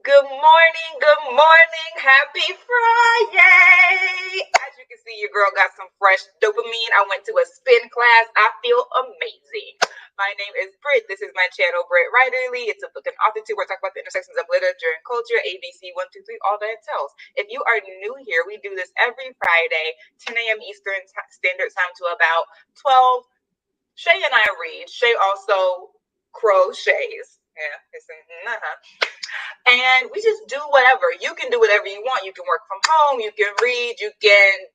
Good morning, happy Friday. As you can see, your girl got some fresh dopamine. I went to a spin class. I feel amazing. My name is Britt. This is my channel, Brittwriterly. It's a book and author too, where I talk about the intersections of literature and culture, ABC 1, 2, 3, all that entails. If you are new here, we do this every Friday, 10 a.m. Eastern Standard Time to about 12. Shay and I read. Shay also crochets. Yeah, and we just do whatever. You can do whatever you want. You can work from home. You can read. You can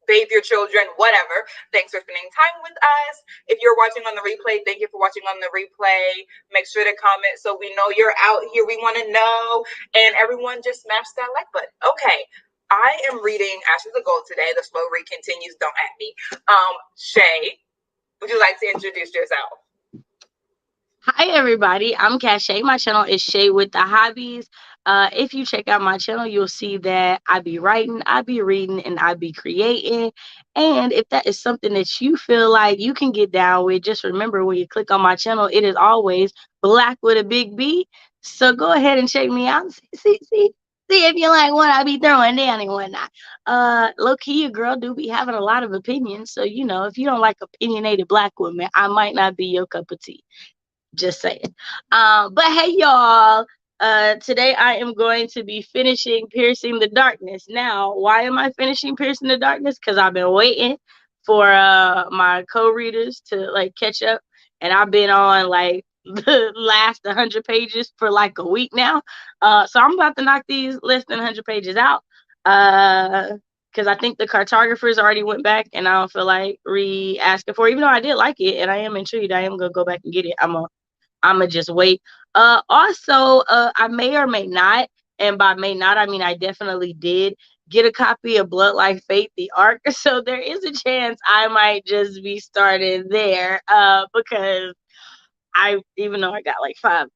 bathe your children, whatever. Thanks for spending time with us. If you're watching on the replay, thank you for watching on the replay. Make sure to comment so we know you're out here. We want to know. And everyone just smash that like button. Okay. I am reading Ashes of Gold today. The slow read continues. Don't at me. Shay, would you like to introduce yourself? Hi everybody, I'm Shay. My channel is Shay with the Hobbies. If you check out my channel, you'll see that I be writing, I be reading, and I be creating. And if that is something that you feel like you can get down with, just remember when you click on my channel, it is always black with a big B. So go ahead and check me out. See if you like what I be throwing down and whatnot. Low key, your girl do be having a lot of opinions. So if you don't like opinionated black women, I might not be your cup of tea. Just saying. But hey, y'all. Today I am going to be finishing Piercing the Darkness. Now, why am I finishing Piercing the Darkness? Because I've been waiting for my co-readers to catch up, and I've been on the last 100 pages for like a week now. So I'm about to knock these less than 100 pages out. Because I think the cartographers already went back, and I don't feel like re-asking for it. Even though I did like it, and I am intrigued, I am gonna go back and get it. I'ma just wait. Also, I may or may not, and by may not, I mean I definitely did get a copy of Blood Like Fate, the arc. So there is a chance I might just be starting there. Because even though I got like 5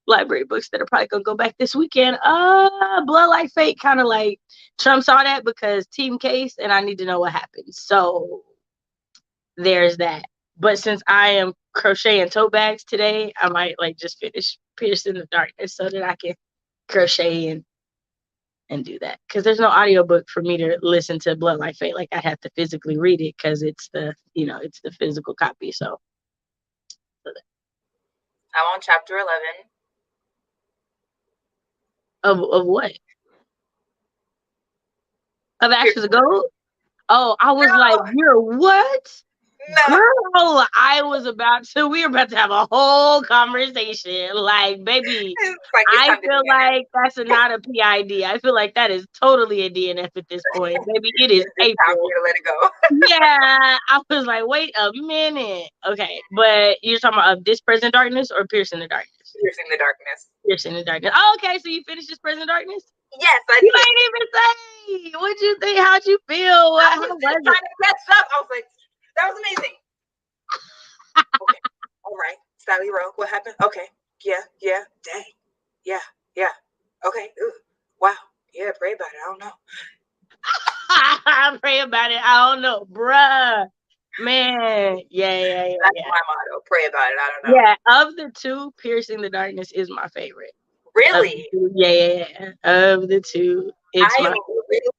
library books that are probably gonna go back this weekend, Blood Like Fate kind of like trumps all that because team case, and I need to know what happens. So there's that. But since I am crocheting tote bags today, I might just finish Piercing the Darkness so that I can crochet and do that. Because there's no audiobook for me to listen to Blood Like Fate. Like I have to physically read it because it's the physical copy. So I'm on chapter 11. Of what? Of Ashes of Gold? Oh, I was like, you're what? No. Girl, we were about to have a whole conversation. Like, baby, I feel like that's not a PID. I feel like that is totally a DNF at this point. Baby, it is April. Time for you to let it go. Yeah, I was like, wait a minute. Okay, but you're talking about This Present Darkness or Piercing the Darkness? Piercing the Darkness. Piercing the Darkness. Oh, okay, so you finished This Present Darkness? Yes, I did. You ain't even say. What'd you think? How'd you feel? I was just trying to catch up. I was like, that was amazing. Okay. All right. Sally Rowe. What happened? Okay. Yeah. Dang. Yeah. Okay. Ooh. Wow. Yeah. Pray about it. I don't know. Pray about it. I don't know, bruh. Man. Yeah. That's my motto. Pray about it. I don't know. Yeah. Of the two, Piercing the Darkness is my favorite. Really? Yeah. Of the two, it's my favorite.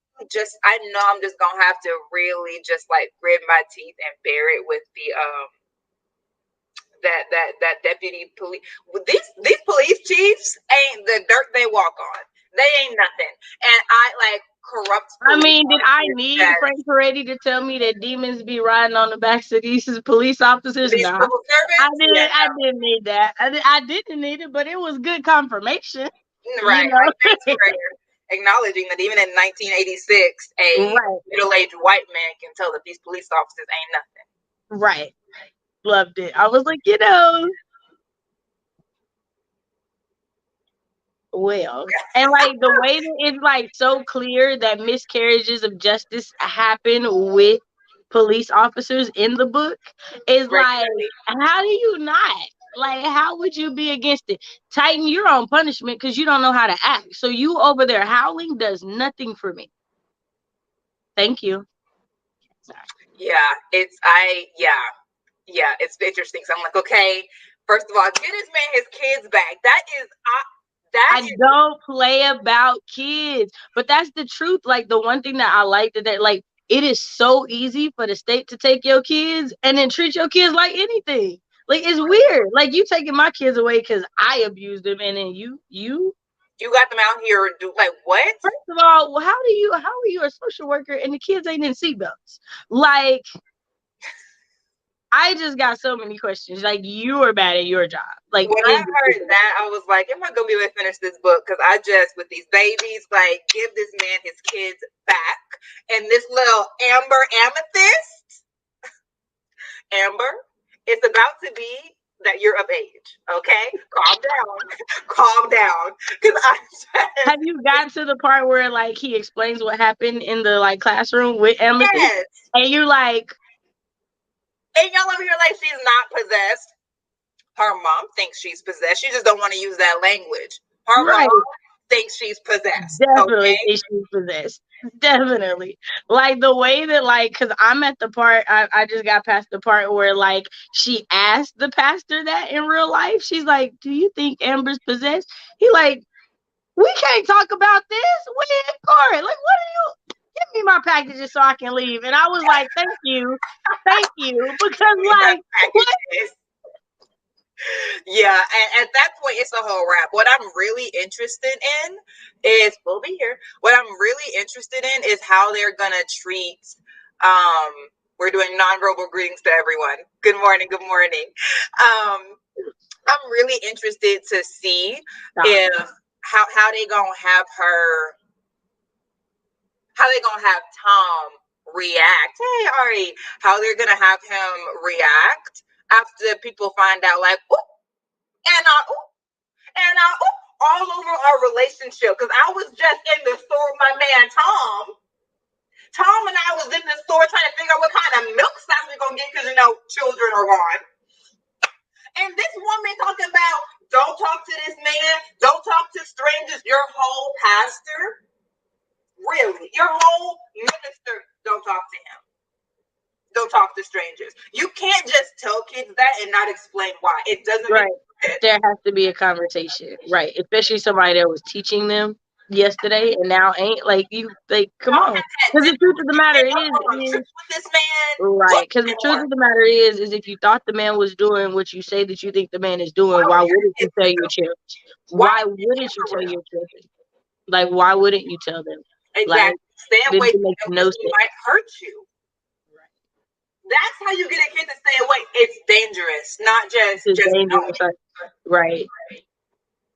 I know I'm just gonna have to really just grit my teeth and bear it with the that deputy police. These police chiefs ain't the dirt they walk on. They ain't nothing. And I corrupt. I mean, did I need Frank Peretti to tell me that demons be riding on the backs of these police officers? No, I didn't need that. I didn't need it, but it was good confirmation. Right. Acknowledging that even in 1986, a middle-aged white man can tell that these police officers ain't nothing. Right. Loved it. I was like, well, and the way that it's so clear that miscarriages of justice happen with police officers in the book is how do you not? How would you be against it? Tighten your own punishment because you don't know how to act. So you over there howling does nothing for me. Thank you. Yeah, it's interesting. So I'm like, okay, first of all, get this man his kids back. That I don't play about kids. But that's the truth. Like, the one thing that I like that like, it is so easy for the state to take your kids and then treat your kids like anything. Like, it's weird. Like, you taking my kids away because I abused them, and then you got them out here like what? First of all, how are you a social worker and the kids ain't in seatbelts? Like, I just got so many questions. Like, you are bad at your job. Like, when I heard that, I was like, am I gonna be able to finish this book? Because I just, with these babies, like, give this man his kids back. And this little amethyst, Amber, it's about to be that you're of age. Okay, calm down. Because have you gotten to the part where like he explains what happened in the like classroom with Amethyst, yes. And you're like, and y'all over here like she's not possessed. Her mom thinks she's possessed. She just don't want to use that language. Her mom thinks she's possessed. Definitely thinks she's possessed. Definitely. Like, the way that, like, because I'm at the part, I just got past the part where, like, she asked the pastor that in real life. She's like, do you think Amber's possessed? He like, we can't talk about this. We in court. Like, what are you? Give me my packages so I can leave. And I was like, thank you. Because, like, what? Yeah, and at that point, it's a whole wrap. What I'm really interested in is, we'll be here. What I'm really interested in is how they're going to treat, we're doing nonverbal greetings to everyone. Good morning. I'm really interested to see if, how they going to have her, how they going to have Tom react. Hey, Ari, how they're going to have him react after people find out, like, all over our relationship. Because I was just in the store with my man Tom. Tom and I was in the store trying to figure out what kind of milk size we're gonna get because children are gone. And this woman talking about, don't talk to this man, don't talk to strangers. Your whole pastor, really, your whole minister, don't talk to him. Don't talk to strangers. You can't just tell kids that and not explain why. It doesn't make sense. There has to be a conversation, right? Especially somebody that was teaching them yesterday and now ain't. Like, you, like, come on. Because the truth of the matter is right. Because the truth of the matter is if you thought the man was doing what you say that you think the man is doing, why wouldn't you tell your children? Why wouldn't you tell your children? Like, why wouldn't you tell them? Exactly. Like, stay away from it might hurt you. That's how you get a kid to stay away. It's dangerous, not just dangerous. Right.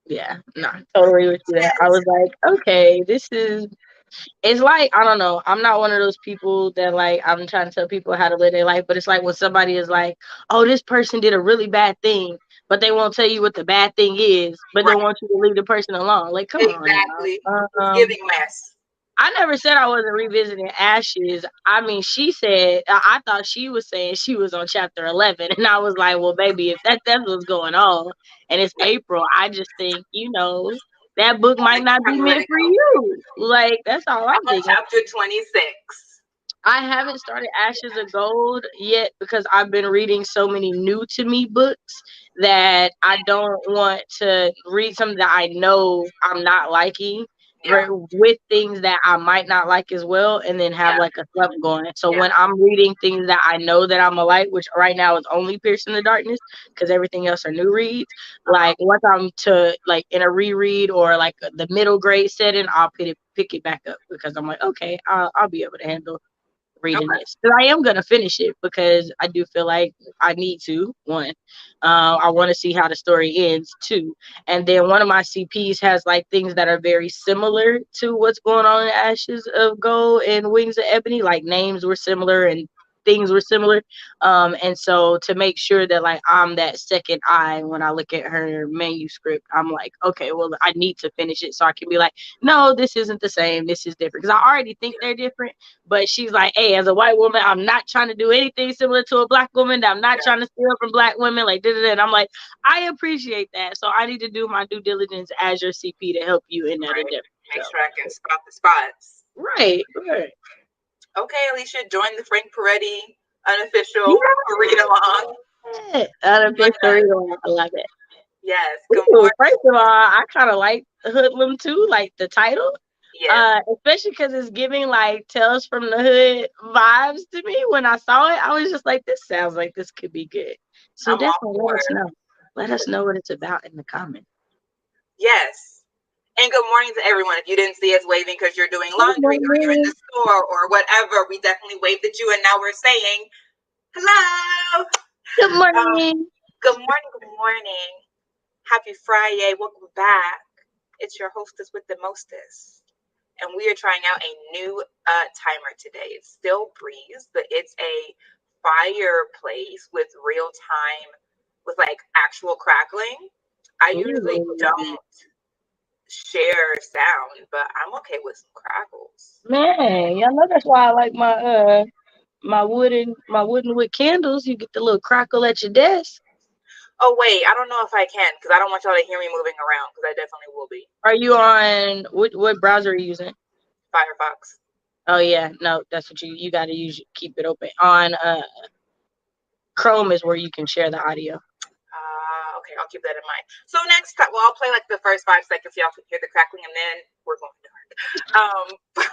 Yeah, no, totally with you there. I was like, okay, it's like, I don't know. I'm not one of those people that, like, I'm trying to tell people how to live their life, but it's like when somebody is like, oh, this person did a really bad thing, but they won't tell you what the bad thing is, but they want you to leave the person alone. Like, come on. Exactly. It's giving mess. I never said I wasn't revisiting Ashes. I mean, she said, I thought she was saying she was on chapter 11. And I was like, well, baby, if that's what's going on and it's April, I just think, that book might not be meant for you. Like, that's all I'm thinking. Chapter 26. I haven't started Ashes of Gold yet because I've been reading so many new to me books that I don't want to read something that I know I'm not liking. With things that I might not like as well, and then have like a slump going. So when I'm reading things that I know that I'm gonna like, which right now is only Pierce in the Darkness, because everything else are new reads. Like, once I'm in a reread or like the middle grade setting, I'll pick it back up because I'm like, okay, I'll be able to handle reading this. Because I am gonna finish it because I do feel like I need to. One, I want to see how the story ends. Two, and then one of my CPs has like things that are very similar to what's going on in Ashes of Gold and Wings of Ebony. Like, names were similar and things were similar. And so to make sure that like I'm that second eye when I look at her manuscript, I'm like, okay, well, I need to finish it so I can be like, no, this isn't the same. This is different. Because I already think they're different. But she's like, hey, as a white woman, I'm not trying to do anything similar to a black woman. I'm not trying to steal from black women. Like, and I'm like, I appreciate that. So I need to do my due diligence as your CP to help you in that endeavor. Make sure I can spot the spots. Right. Okay, Alicia, join the Frank Peretti unofficial read along. Unofficial read along. I love it. Yes. Good Ooh, morning. first of all, I kind of like Hoodlum too, like the title. Yes. Especially because it's giving like Tales from the Hood vibes to me. When I saw it, I was just like, this sounds like this could be good. So I'm all definitely for let us it. know. Let us know what it's about in the comments. Yes. And good morning to everyone. If you didn't see us waving because you're doing Good laundry or you're in morning. the store or whatever, we definitely waved at you. And now we're saying hello. Good Um, morning. good morning. Good morning. Happy Friday. Welcome back. It's your hostess with the mostest. And we are trying out a new timer today. It's still Breeze, but it's a fireplace with real time, with like actual crackling. I usually Ooh. don't share sound, but I'm okay with some crackles. Man, y'all know that's why I like my wooden wood candles. You get the little crackle at your desk. Oh wait, I don't know if I can because I don't want y'all to hear me moving around because I definitely will be. Are you on what browser are you using? Firefox. Oh yeah, no, that's what you got to use. Keep it open on Chrome is where you can share the audio. Okay, I'll keep that in mind. So next time, well, I'll play like the first 5 seconds so y'all can hear the crackling, and then we're going dark. But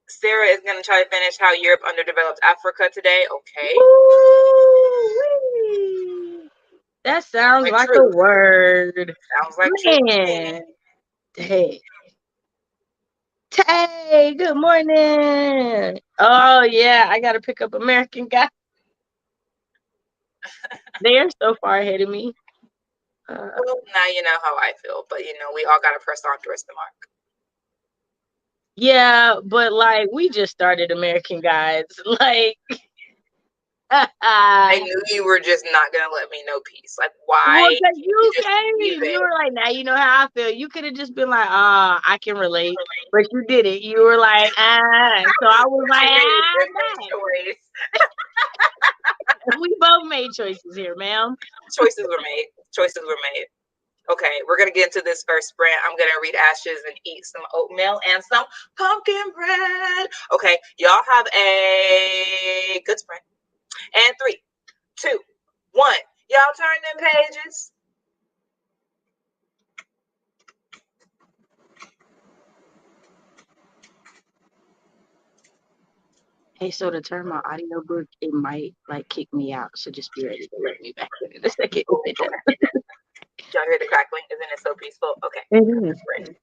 Sarah is gonna try to finish how Europe underdeveloped Africa today. Okay. Woo-wee. That sounds Like like a truth. word. Sounds like truth. Man. Hey. Tay, good morning. Oh yeah, I gotta pick up American Guy. They're so far ahead of me. Well, now you know how I feel, but you know we all gotta press on towards the mark. Yeah, but like we just started American Guys. Like I knew you were just not gonna let me know peace. Like, why well, cause can't you you just leave came. You it? were like, now you know how I feel. You could have just been like, I can relate. But you didn't. You were like, ah. So I was She like, made a ah, different choice. we both made choices here, ma'am. Choices were made. Choices were made. Okay, we're gonna get into this first sprint. I'm gonna read ashes and eat some oatmeal and some pumpkin bread. Okay, y'all have a good sprint. And 3, 2, 1. Y'all turn them pages. Hey, so to turn my audiobook, it might like kick me out. So just be ready to let me back in a second if it does. Y'all hear the crackling? Isn't it so peaceful? Okay. It is. Sprint.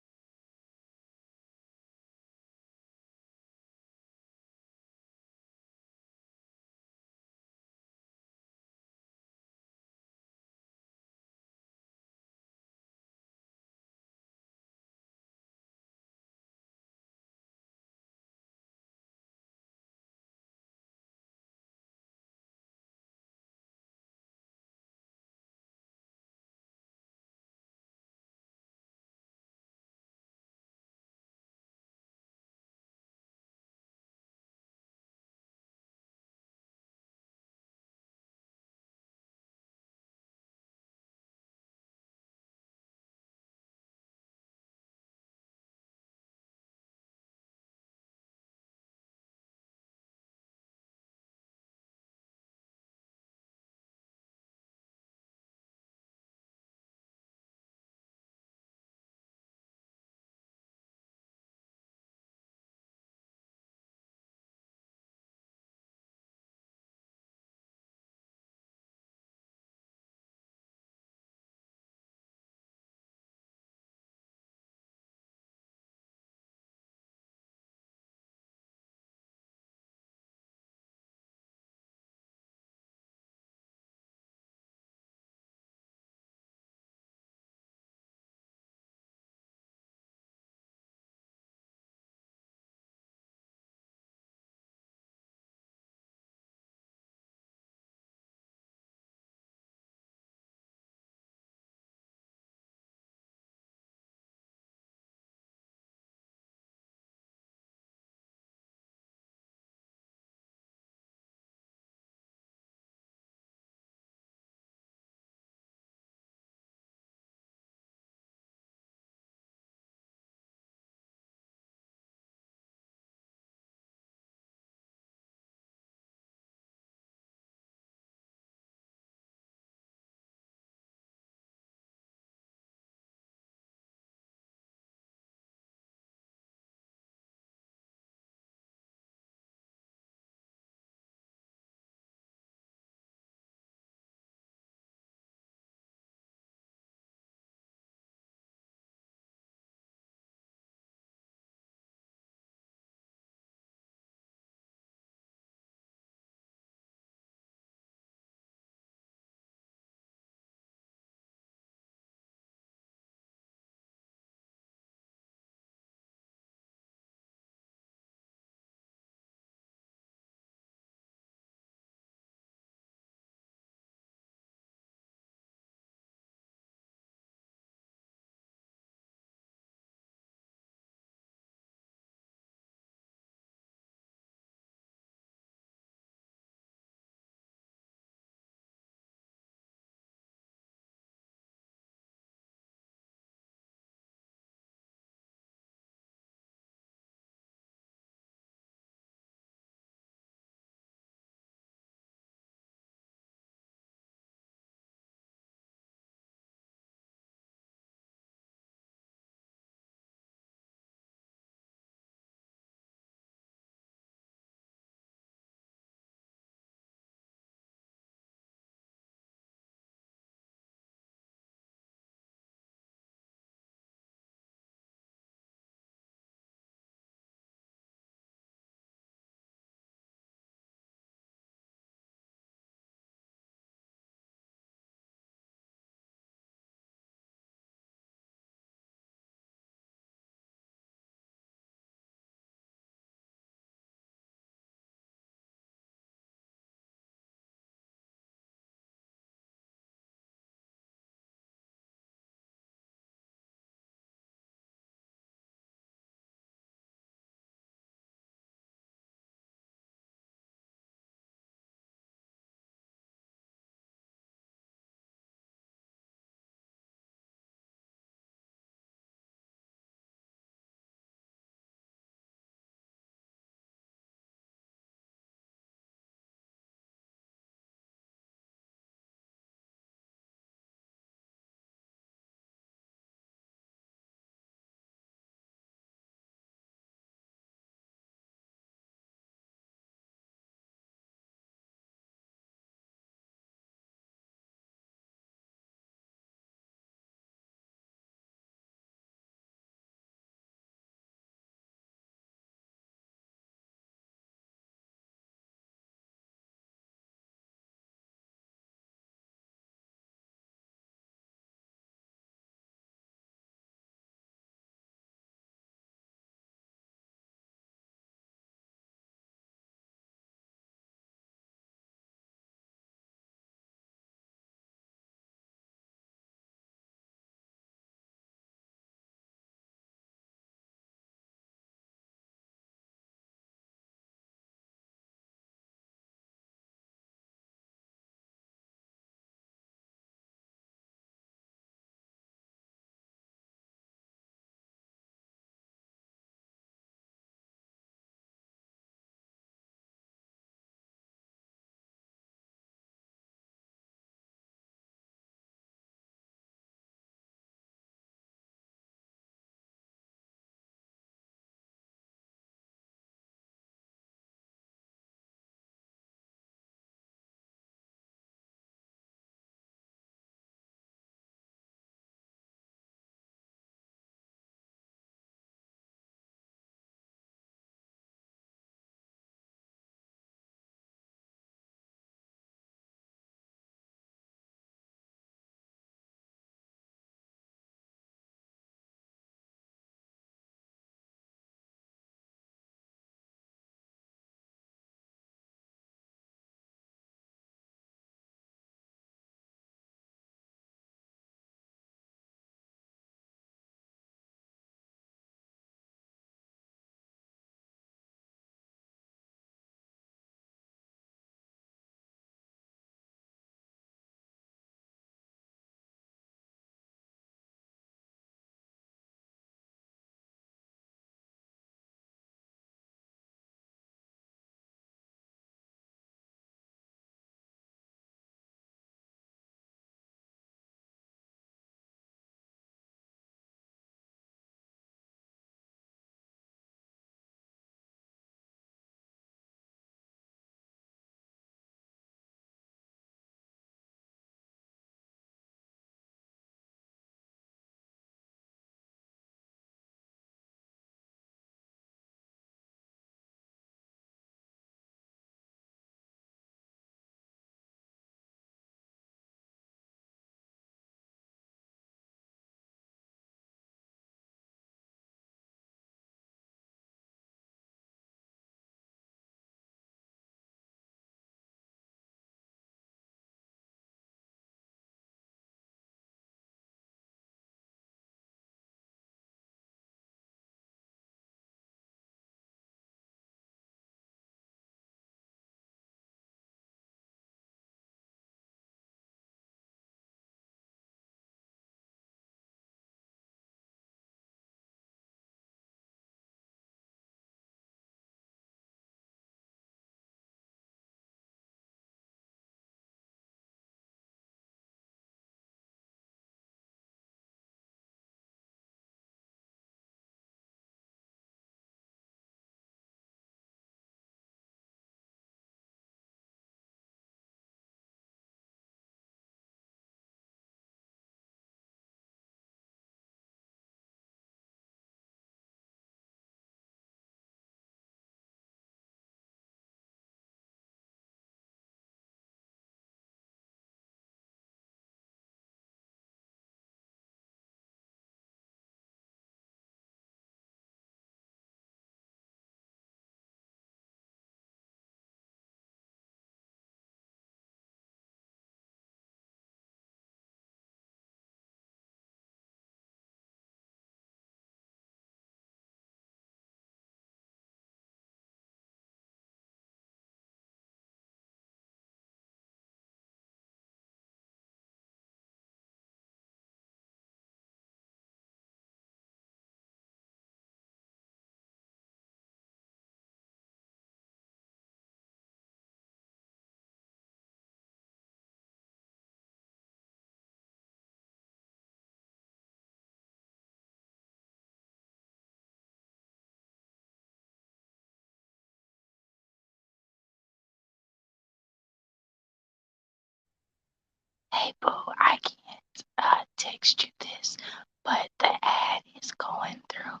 Hey, boo, I can't text you this, but the ad is going through.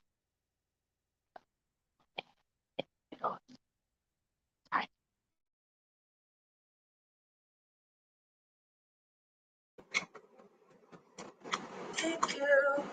It'll- I- Thank you.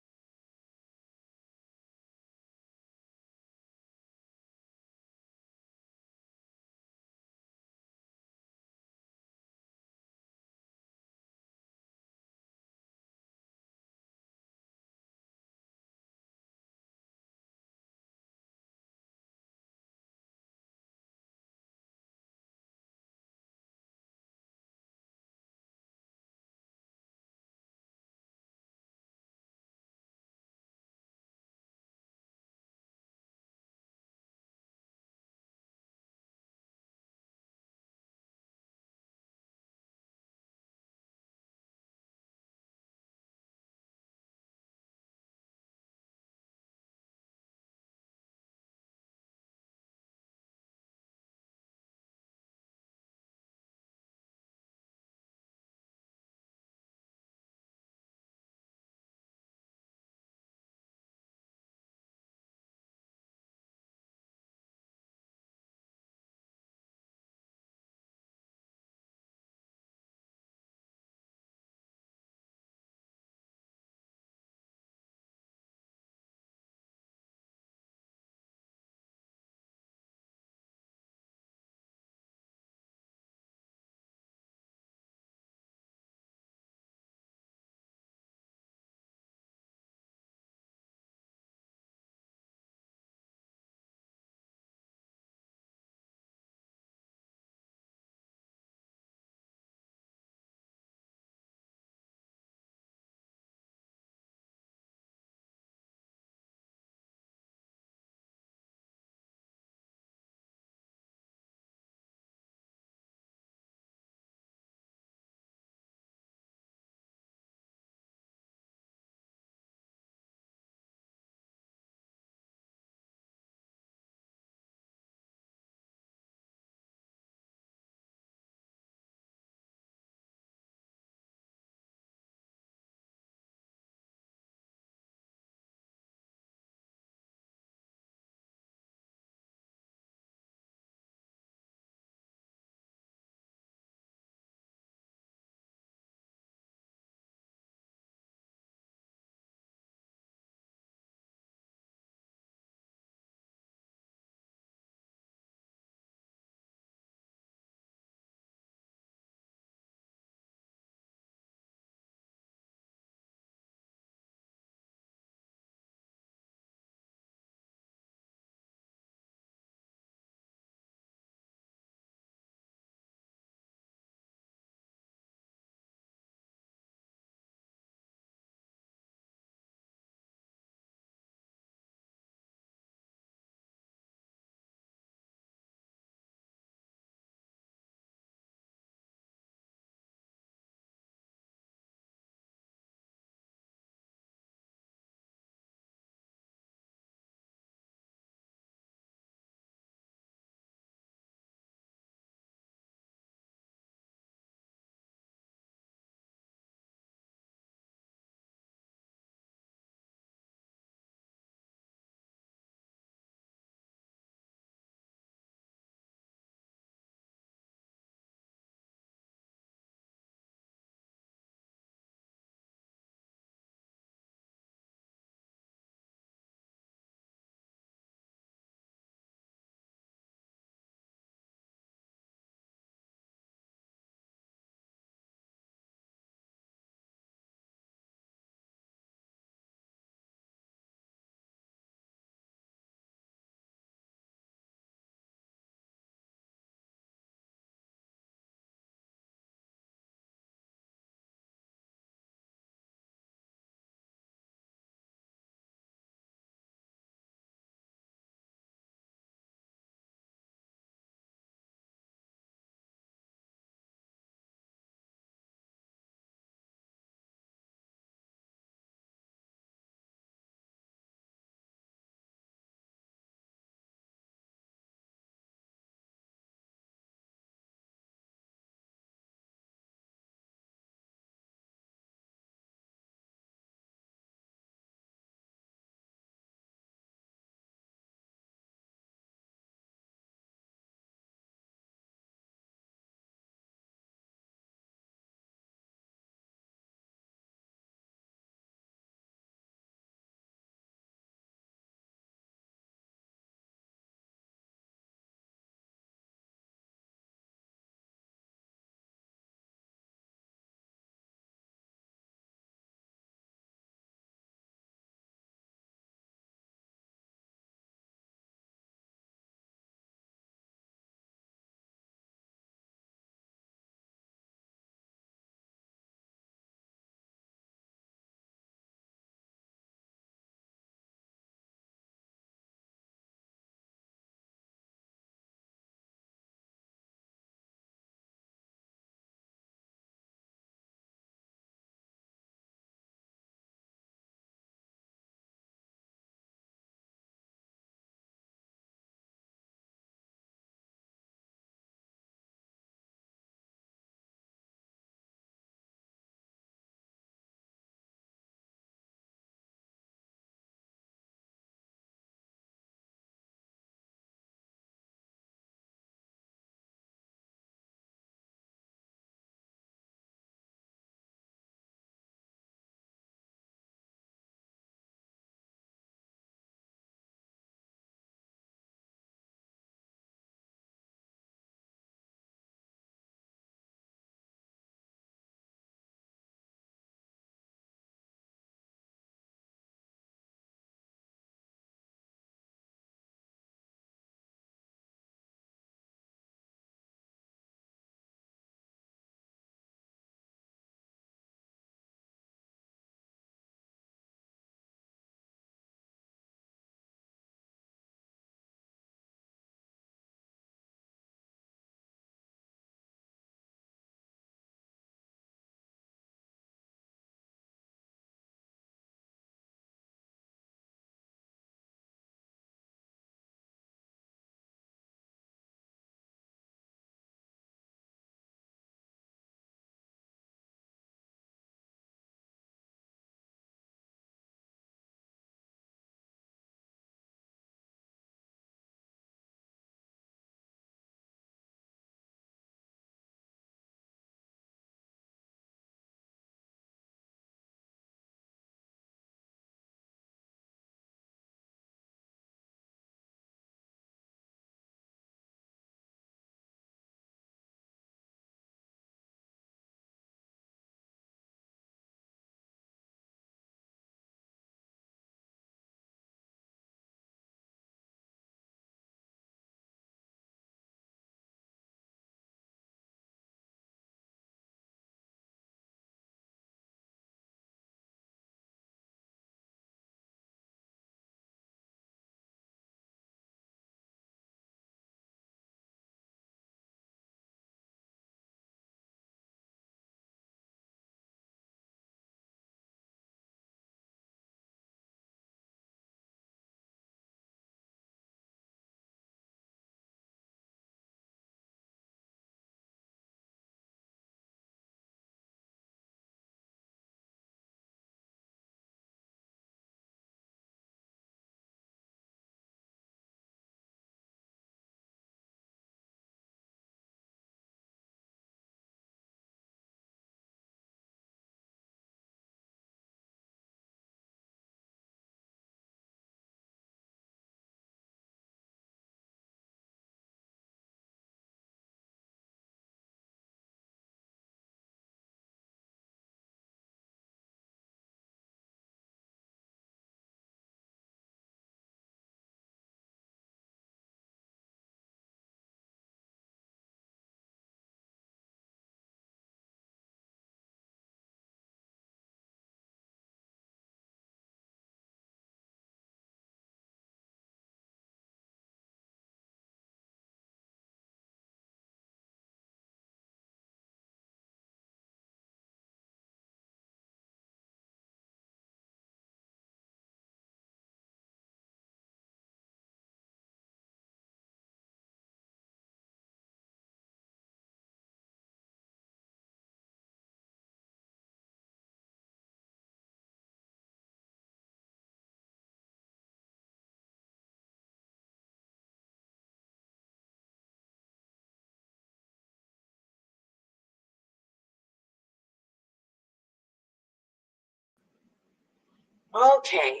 Okay,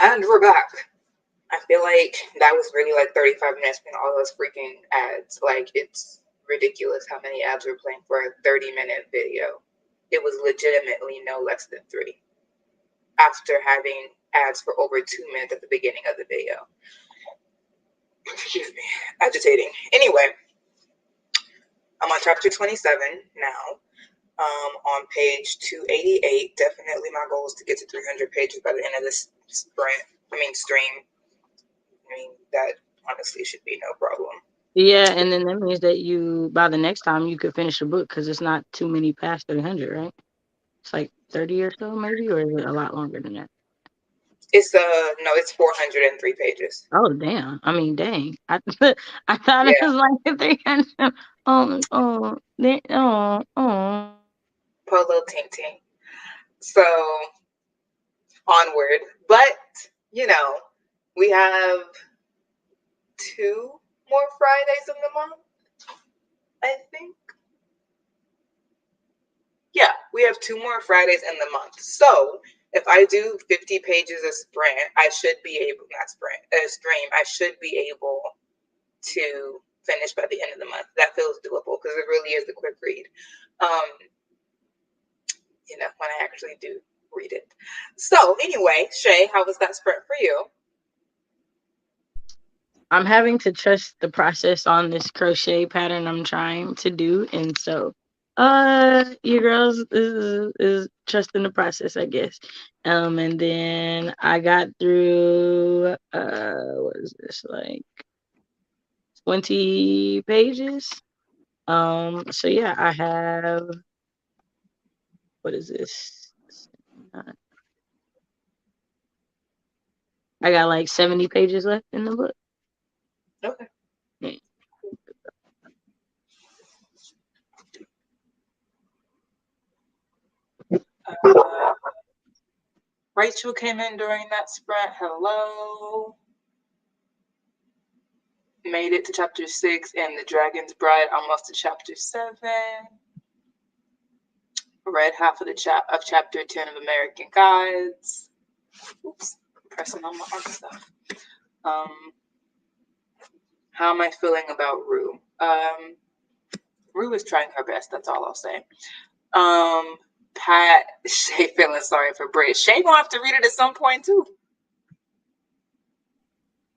and we're back. I feel like that was really like 35 minutes with all those freaking ads. Like, it's ridiculous how many ads were playing for a 30-minute video. It was legitimately no less than 3 after having ads for over 2 minutes at the beginning of the video. Excuse me, agitating. Anyway, I'm on chapter 27 now. On page 288. Definitely my goal is to get to 300 pages by the end of this stream. That honestly should be no problem. Yeah, and then that means that you, by the next time, you could finish the book because it's not too many past 300, right? It's like 30 or so, maybe, or is it a lot longer than that? It's no, it's 403 pages. Oh, damn. I mean, dang. I thought it Yeah. was like 300. Oh. Polo ting ting. So onward. But, we have 2 more Fridays in the month, I think. Yeah, we have 2 more Fridays in the month. So if I do 50 pages a sprint, I should be able, not sprint, a stream, I should be able to finish by the end of the month. That feels doable because it really is a quick read. When I actually do read it. So anyway, Shay, how was that sprint for you? I'm having to trust the process on this crochet pattern I'm trying to do, and so your girls is trusting the process, I guess. And then I got through what is this, like 20 pages. So yeah, I have, what is this? I got like 70 pages left in the book. Okay. Yeah. Rachel came in during that sprint. Hello. Made it to chapter 6 and the Dragon's Bride, almost to chapter 7. Read half of chapter 10 of American Gods. Oops, pressing on my other stuff. How am I feeling about Rue? Rue is trying her best. That's all I'll say. Pat, Shay feeling sorry for Britt. Shay gonna have to read it at some point too.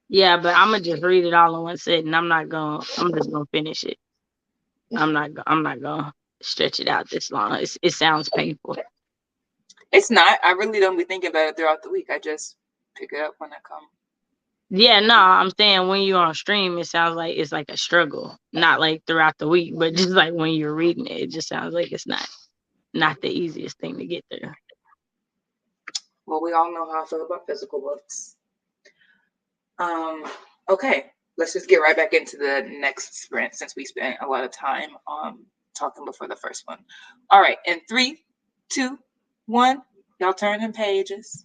Yeah, but I'm gonna just read it all in one sitting. I'm just gonna finish it. I'm not gonna stretch it out this long. It sounds painful. It's not. I really don't be thinking about it throughout the week. I just pick it up when I come. Yeah, no, I'm saying when you're on stream, it sounds like it's like a struggle. Not like throughout the week, but just like when you're reading it, it just sounds like it's not the easiest thing to get through. Well, we all know how I feel about physical books. Okay, let's just get right back into the next sprint since we spent a lot of time talking before the first one. All right, in 3, 2, 1, y'all turn in pages.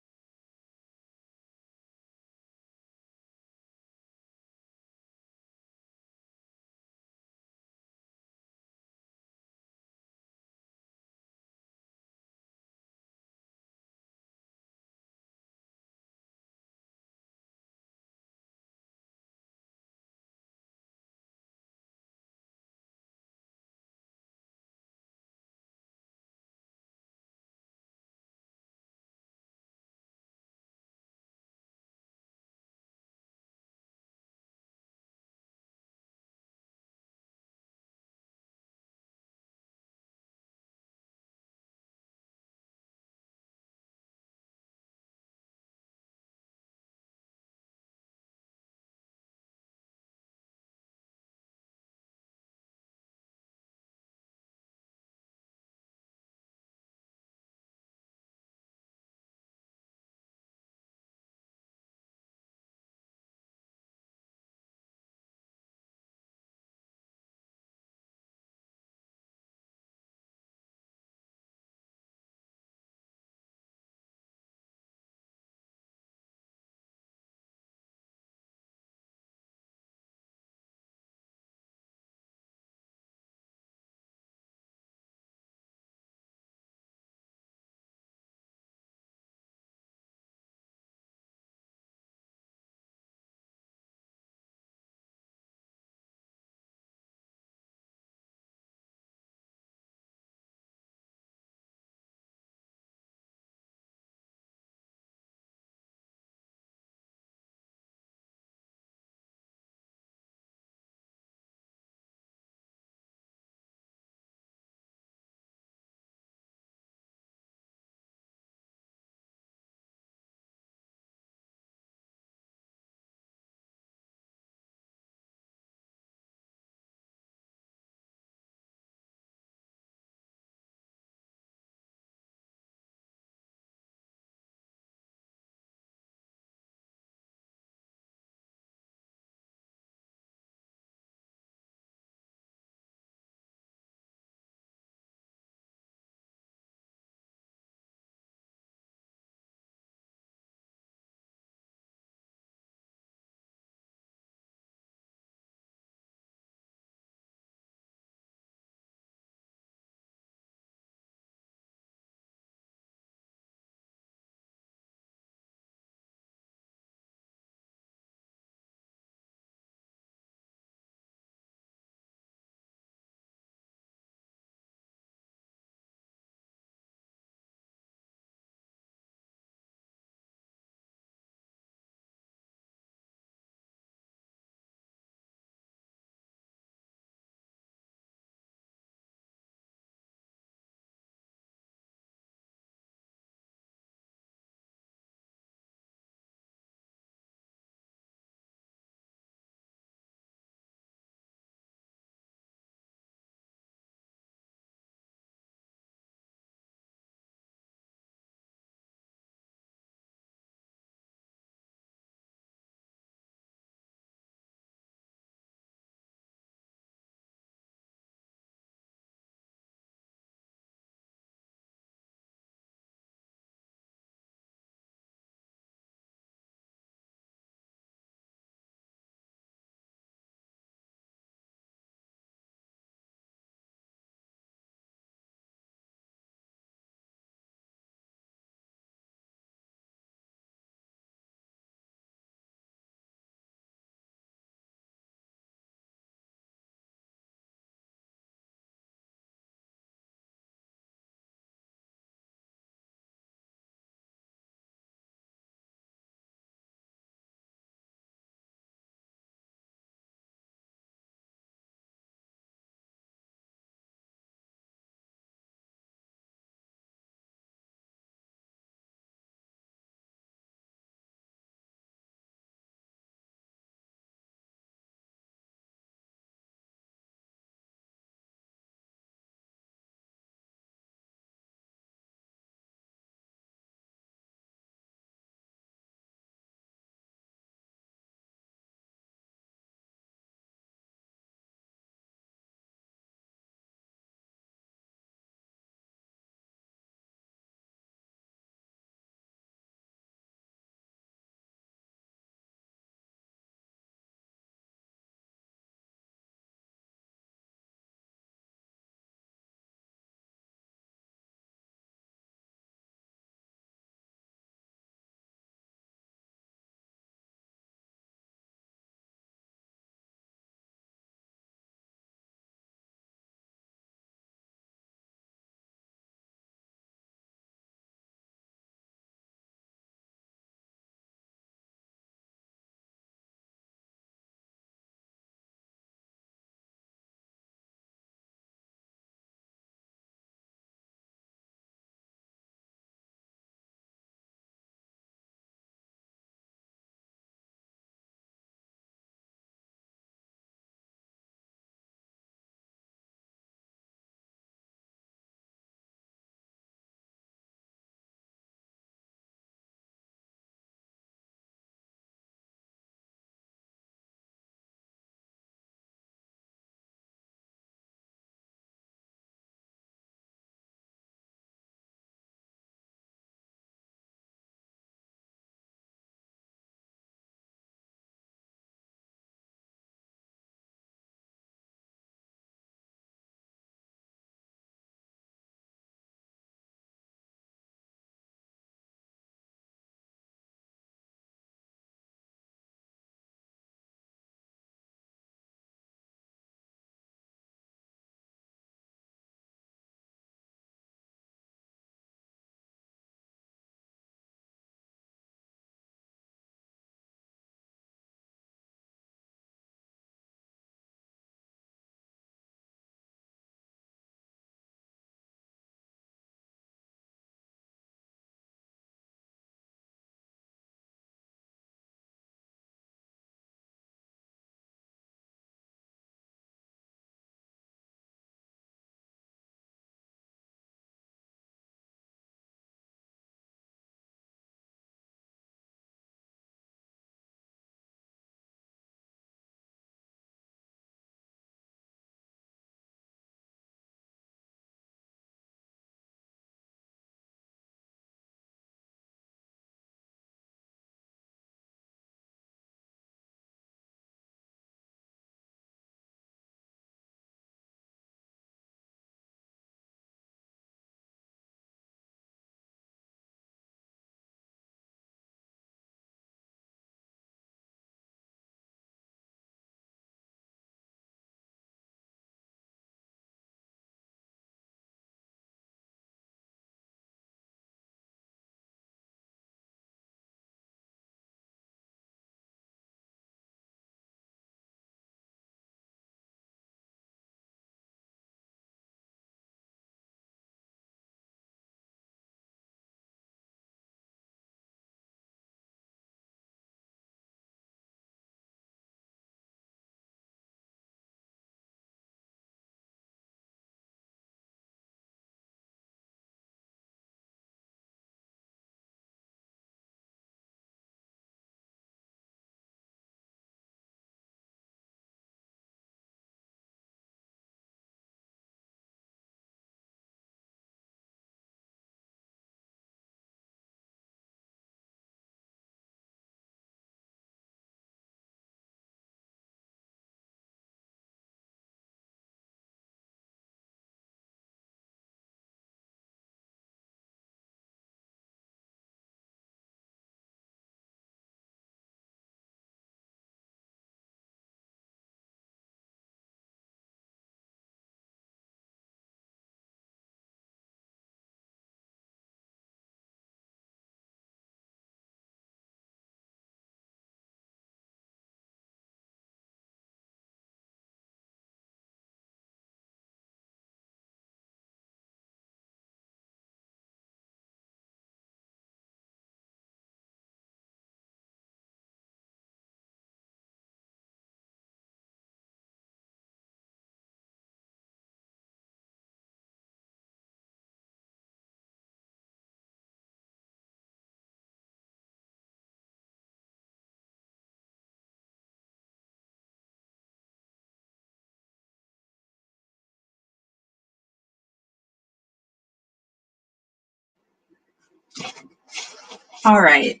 All right.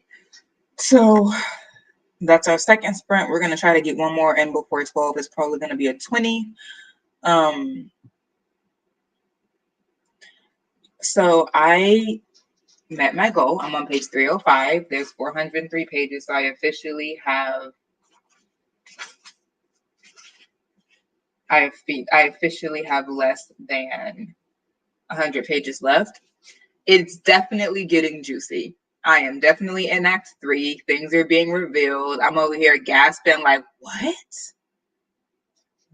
So that's our second sprint. We're gonna try to get one more in before 12. It's probably gonna be a 20. So I met my goal. I'm on page 305. There's 403 pages, so I officially have less than 100 pages left. It's definitely getting juicy. I am definitely in Act 3. Things are being revealed. I'm over here gasping, like, what?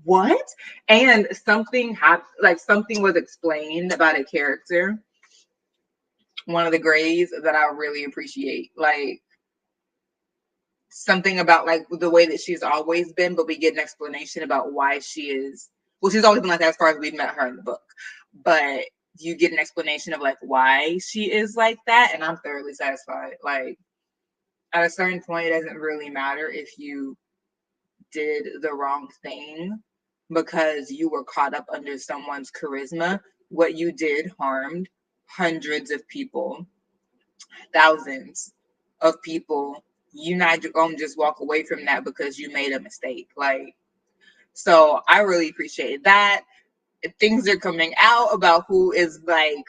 What? And something happened, like something was explained about a character, one of the Greys, that I really appreciate. Like something about like the way that she's always been, but we get an explanation about why she is. Well, she's always been like that as far as we've met her in the book, but you get an explanation of like why she is like that, and I'm thoroughly satisfied. Like at a certain point, it doesn't really matter if you did the wrong thing because you were caught up under someone's charisma. What you did harmed hundreds of people, thousands of people. You're not gonna just walk away from that because you made a mistake. Like, so I really appreciate that. Things are coming out about who is lying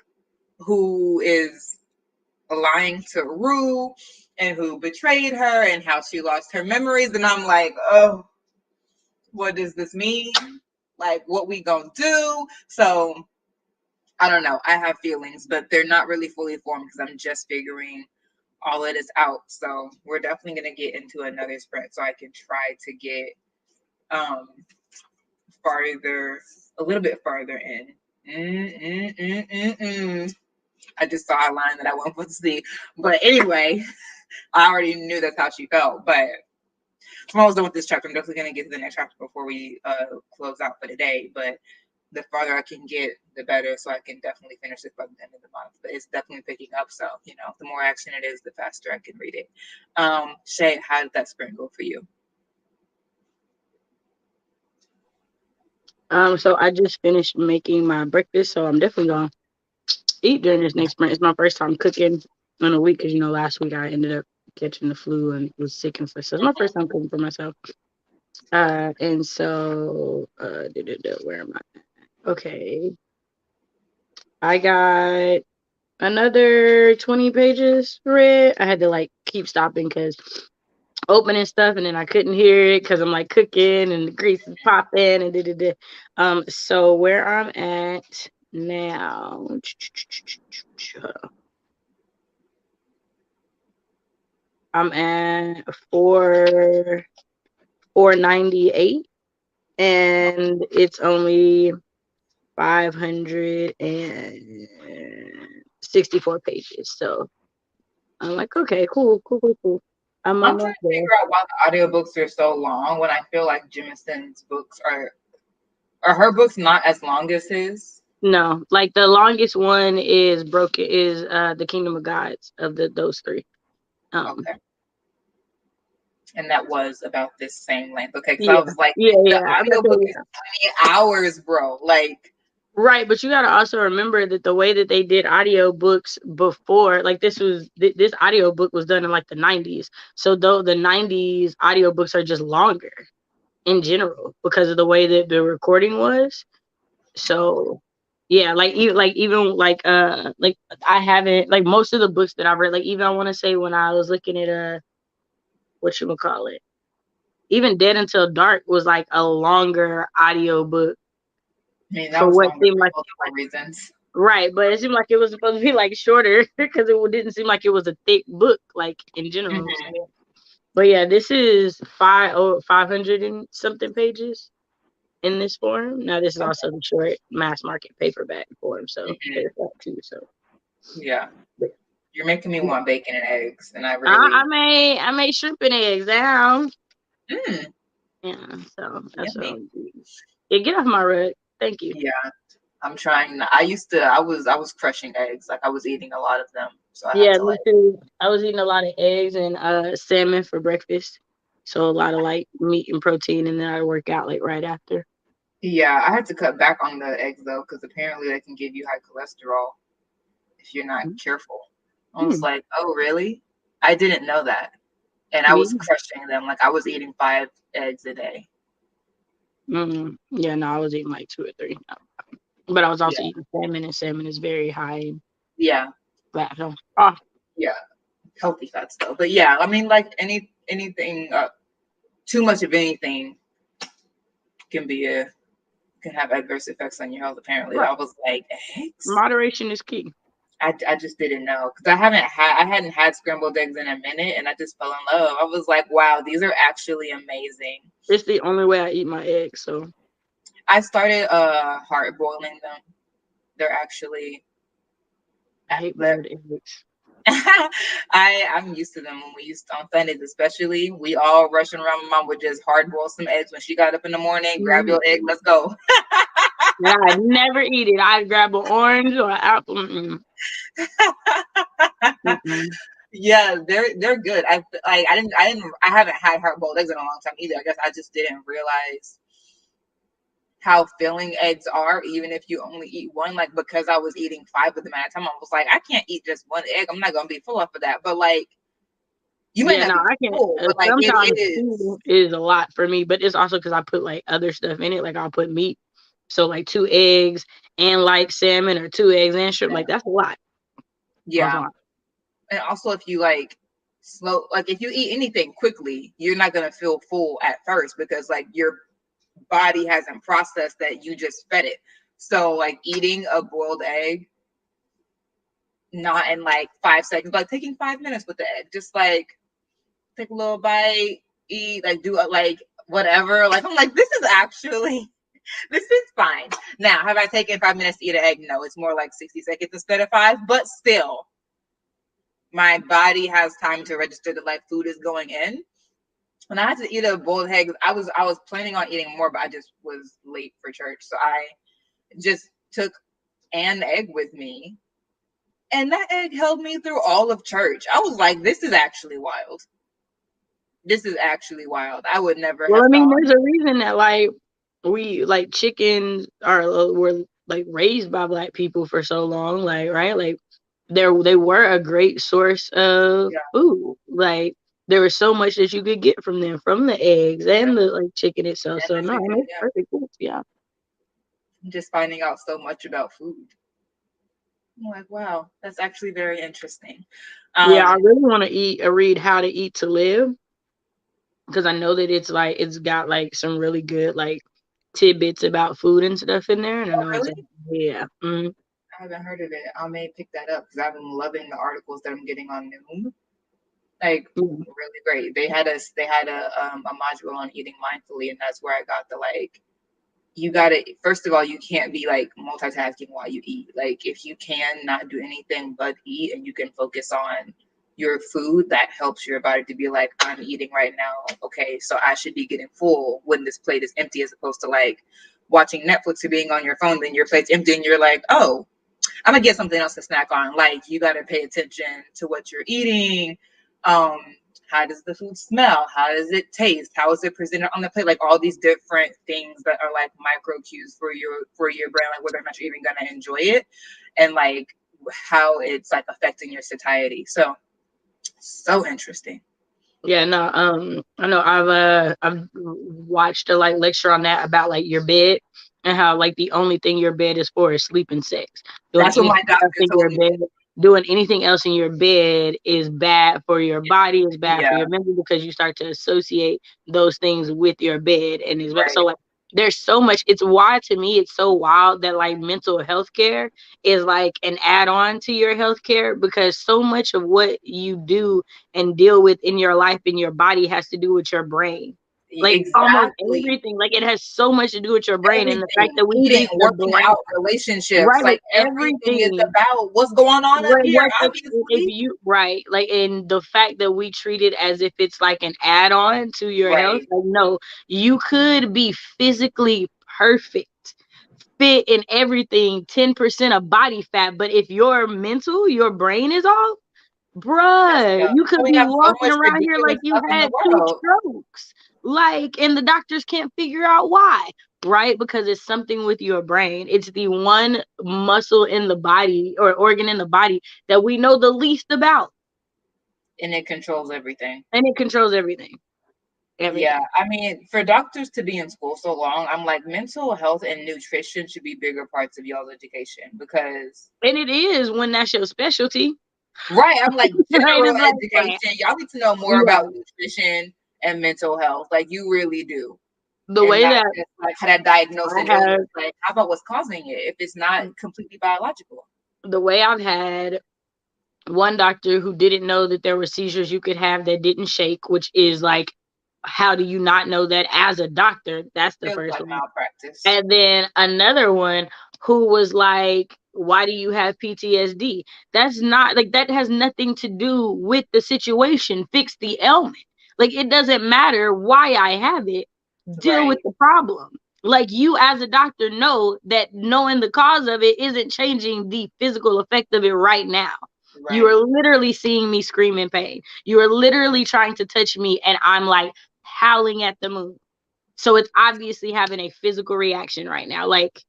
to Rue and who betrayed her and how she lost her memories. And I'm like, oh, what does this mean? Like, what we gonna do? So I don't know. I have feelings, but they're not really fully formed because I'm just figuring all of this out. So we're definitely gonna get into another sprint so I can try to get um farther, a little bit farther in. I just saw a line that I wasn't supposed to see. But anyway, I already knew that's how she felt. But I'm almost done with this chapter. I'm definitely going to get to the next chapter before we close out for the day. But the farther I can get, the better. So I can definitely finish it by the end of the month. But it's definitely picking up. So, you know, the more action it is, the faster I can read it. Shay, how did that sprint go for you? So I just finished making my breakfast, so I'm definitely gonna eat during this next sprint. It's my first time cooking in a week because last week I ended up catching the flu and was sick and stuff. So it's my first time cooking for myself. And so where am I? Okay, I got another 20 pages read. I had to like keep stopping because opening stuff and then I couldn't hear it because I'm like cooking and the grease is popping and so where I'm at now, I'm at 498 and it's only 564 pages. So I'm like, okay, cool. I'm I'm trying almost to there. figure out why the audiobooks are so long when I feel like Jemisin's books are her books not as long as his? No, like the longest one is broken is the Kingdom of Gods of those three. Okay. And that was about this same length. Okay, because I Yeah, was like, the yeah. I'm not audiobook saying is 20 hours, bro. Like, right, but you got to also remember that the way that they did audiobooks before, like this audiobook was done in like the 90s. So though the 90s audiobooks are just longer in general because of the way that the recording was. So yeah, like I haven't like most of the books that I've read, like even I want to say when I was looking at what you would call it, even Dead Until Dark was like a longer audiobook I mean, that for was what longer seemed for like multiple reasons. right, but it seemed like it was supposed to be like shorter because it didn't seem like it was a thick book like in general. Mm-hmm. So, but yeah, this is 500 and something pages in this form. Now this is Okay. also the short mass market paperback form, so Mm-hmm. there's that too. So Yeah. but, You're making me want bacon and eggs, and I I really. made shrimp and eggs down. Mm, Yeah, so that's what yummy. I'm doing. Yeah, get off my rug. Thank you. Yeah. I'm trying. I was crushing eggs. Like I was eating a lot of them, so I had Yeah, to me like. too. I was eating a lot of eggs and salmon for breakfast. So a lot of like meat and protein and then I work out like right after. Yeah, I had to cut back on the eggs though, because apparently they can give you high cholesterol if you're not careful. I was like, oh, really? I didn't know that. And I Me? was crushing them. Like I was eating 5 eggs a day. Yeah, no, I was eating like 2 or 3. But I was also Yeah. eating salmon, and salmon is very high in Yeah. fat. So, oh, Yeah. Healthy fats though. But yeah, I mean like anything too much of anything can be a can have adverse effects on your health apparently. right. I was like, eggs? Moderation is key. I just didn't know because I hadn't had scrambled eggs in a minute and I just fell in love. I was like, wow, these are actually amazing. It's the only way I eat my eggs. So I started hard boiling them. They're actually I hate they're boiled eggs. I'm used to them when we used to, on Sundays especially. We all rushing around. My mom would just hard boil some eggs when she got up in the morning. Grab your egg, let's go. And I'd never eat it. I'd grab an orange or an apple. Mm-mm. Yeah, they're good. I haven't had hard boiled eggs in a long time either. I guess I just didn't realize how filling eggs are, even if you only eat one. Like because I was eating 5 of them at a time, I was like, I can't eat just one egg. I'm not gonna be full off of that. But like, you might Yeah, not no, be I can. full, but like it Sometimes is. 2 is a lot for me, but it's also because I put like other stuff in it. Like I'll put meat, so like 2 eggs and like salmon, or 2 eggs and shrimp. Yeah. Like that's a lot. That's a Yeah. lot. And also if you like slow, like if you eat anything quickly, you're not gonna feel full at first because like your body hasn't processed that you just fed it. So like eating a boiled egg, not in like 5 seconds, like taking 5 minutes with the egg, just like take a little bite, eat, like do it like whatever. Like I'm like, this is actually this is fine. Now, have I taken 5 minutes to eat an egg? No, it's more like 60 seconds instead of 5, but still my body has time to register that like food is going in. When I had to eat a boiled egg, I was planning on eating more, but I just was late for church. So I just took an egg with me. And that egg held me through all of church. I was like, this is actually wild. This is actually wild. I would never Well, have I mean, thought. there's a reason that like we like chickens are were like raised by black people for so long, like right, like they were a great source of Yeah, food. Like there was so much that you could get from them, from the eggs yeah. and the like chicken itself. And So the no, it chicken, makes yeah. perfect sense. Yeah. Just finding out so much about food. I'm like, wow, that's actually very interesting. Yeah, I Um, really want to read How to Eat to Live, because I know that it's like it's got like some really good like tidbits about food and stuff in there, and I oh, know it's really? like yeah. I haven't heard of it. I may pick that up because I've been loving the articles that I'm getting on Noom. Like Mm. really great. They had a module on eating mindfully, and that's where I got the like. You gotta first of all, you can't be like multitasking while you eat. Like if you can not do anything but eat, and you can focus on your food, that helps your body to be like, I'm eating right now. Okay, so I should be getting full when this plate is empty, as opposed to like watching Netflix or being on your phone, then your plate's empty, and you're like, oh, I'm gonna get something else to snack on. Like you got to pay attention to what you're eating. Um, how does the food smell? How does it taste? How is it presented on the plate? Like all these different things that are like micro cues for your brain, like whether or not you're even gonna enjoy it, and like how it's like affecting your satiety. So interesting. Yeah, no, I know I've watched a like lecture on that about like your bed, and how like the only thing your bed is for is sleep and sex. Doing That's what anything my else doctor in told your me. bed, doing anything else in your bed is bad for your body, is bad for Yeah, your mental, because you start to associate those things with your bed, and it's bad. So right. like there's so much. It's why to me it's so wild that like mental health care is like an add-on to your health care, because so much of what you do and deal with in your life and your body has to do with your brain. Like almost Exactly. everything, like it has so much to do with your brain, and the fact Everything, that we eating, treat the working brain out, relationships, right, like like everything is everything. about what's going on up here, What if obviously. you right, like, and the fact that we treat it as if it's like an add-on to your health, Right. like no, you could be physically perfect, fit in everything, 10% of body fat, but if your brain is off, Bruh, you could We be have so walking much around here like ridiculous you stuff in the had two world. strokes. Like, and the doctors can't figure out why, right? Because it's something with your brain. It's the one muscle in the body or organ in the body that we know the least about. And it controls everything. And it controls everything. Yeah, I mean, for doctors to be in school so long, I'm like, mental health and nutrition should be bigger parts of y'all's education because. And it is when that's your specialty. Right, I'm like, Right? general It's like, education, y'all need to know more yeah, about nutrition and mental health. Like, you really do. the And way not that just like how to diagnose I an illness. have, Like, how about what's causing it if it's not completely biological? the way I've had one doctor who didn't know that there were seizures you could have that didn't shake, which is like, how do you not know that as a doctor? That's the Feels first like one. malpractice. And then another one who was like, why do you have PTSD? That's not like, that has nothing to do with the situation. Fix the ailment. Like, it doesn't matter why I have it, deal with Right, the problem. Like, you as a doctor know that knowing the cause of it isn't changing the physical effect of it right now. You right. are literally seeing me scream in pain. You are literally trying to touch me and I'm like howling at the moon. So it's obviously having a physical reaction right now. Like,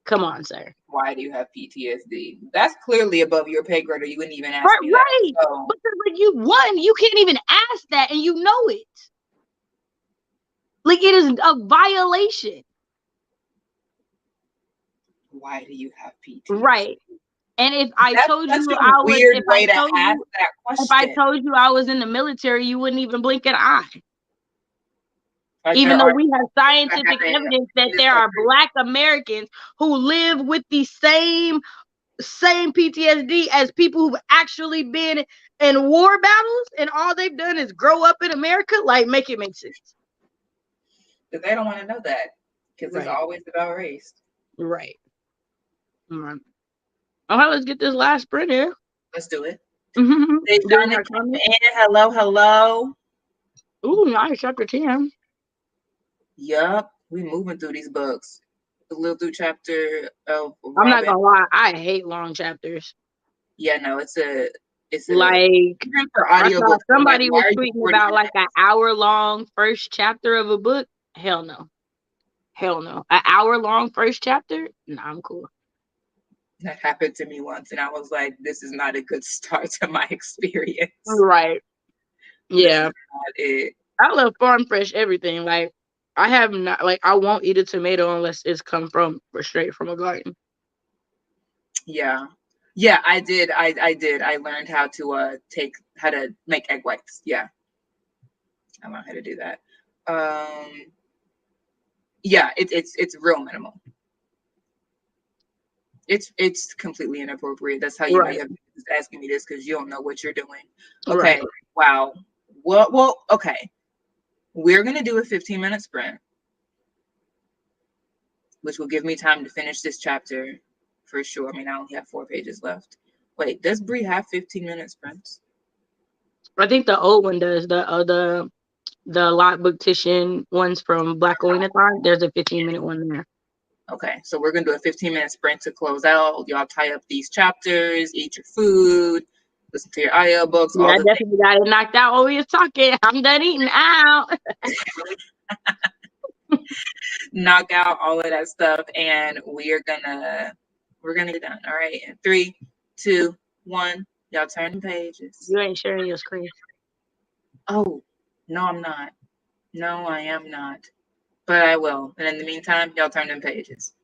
come on, sir. Why do you have PTSD? That's clearly above your pay grade, or you wouldn't even ask Right, me that. right. So, Because like you can't even ask that and you know it. Like, it is a violation. why do you have PTSD? Right. And if I That's told such you a I was, weird way to ask that if I question. told you I was in the military, you wouldn't even blink an eye. Like, Even there though are we have things that scientific happen evidence that in this there are country. Black Americans who live with the same PTSD as people who've actually been in war battles and all they've done is grow up in America. Like, make it make sense. But they don't want to know that because it's Right. always about race. Right. Right. Okay, let's get this last sprint here. Let's do it. Do They we trying to have come comments? in. Hello, hello. Ooh, nice. Chapter 10. Yup, we moving through these books. A little through chapter of I'm not Robin. gonna lie, I hate long chapters. Yeah, no, it's a Like, even for I saw audiobooks. I'm like, somebody why was are you tweeting 40 about like minutes? an hour long first chapter of a book. Hell no. Hell no. An hour long first chapter? Nah, I'm cool. That happened to me once, and I was like, this is not a good start to my experience. Right. This is Yeah. not it. I love farm fresh everything. Like, I have not, like, I won't eat a tomato unless it's come from or straight from a garden. Yeah. Yeah, I did. I did. I learned how to make egg whites. Yeah. I learned how to do that. Yeah, it's real minimal. It's completely inappropriate. That's how you know Right. you have business asking me this because you don't know what you're doing. Right. Okay. Wow. Well, okay. We're gonna do a 15-minute sprint, which will give me time to finish this chapter for sure. I mean, I only have 4 pages left. Wait, does Bree have 15-minute sprints? I think the old one does. The Lockbook ones from Black Oinathon. There's a 15-minute one there. Okay, so we're gonna do a 15-minute sprint to close out. Y'all tie up these chapters, eat your food, listen to your audiobooks, Yeah, all I the things. definitely got it knocked out while we was talking. I'm done eating out. Knock out all of that stuff, and we're gonna get done. All right, in 3, 2, 1. Y'all turn the pages. You ain't sharing your screen. Oh, no, I'm not. No, I am not. But I will. And in the meantime, y'all turn them pages.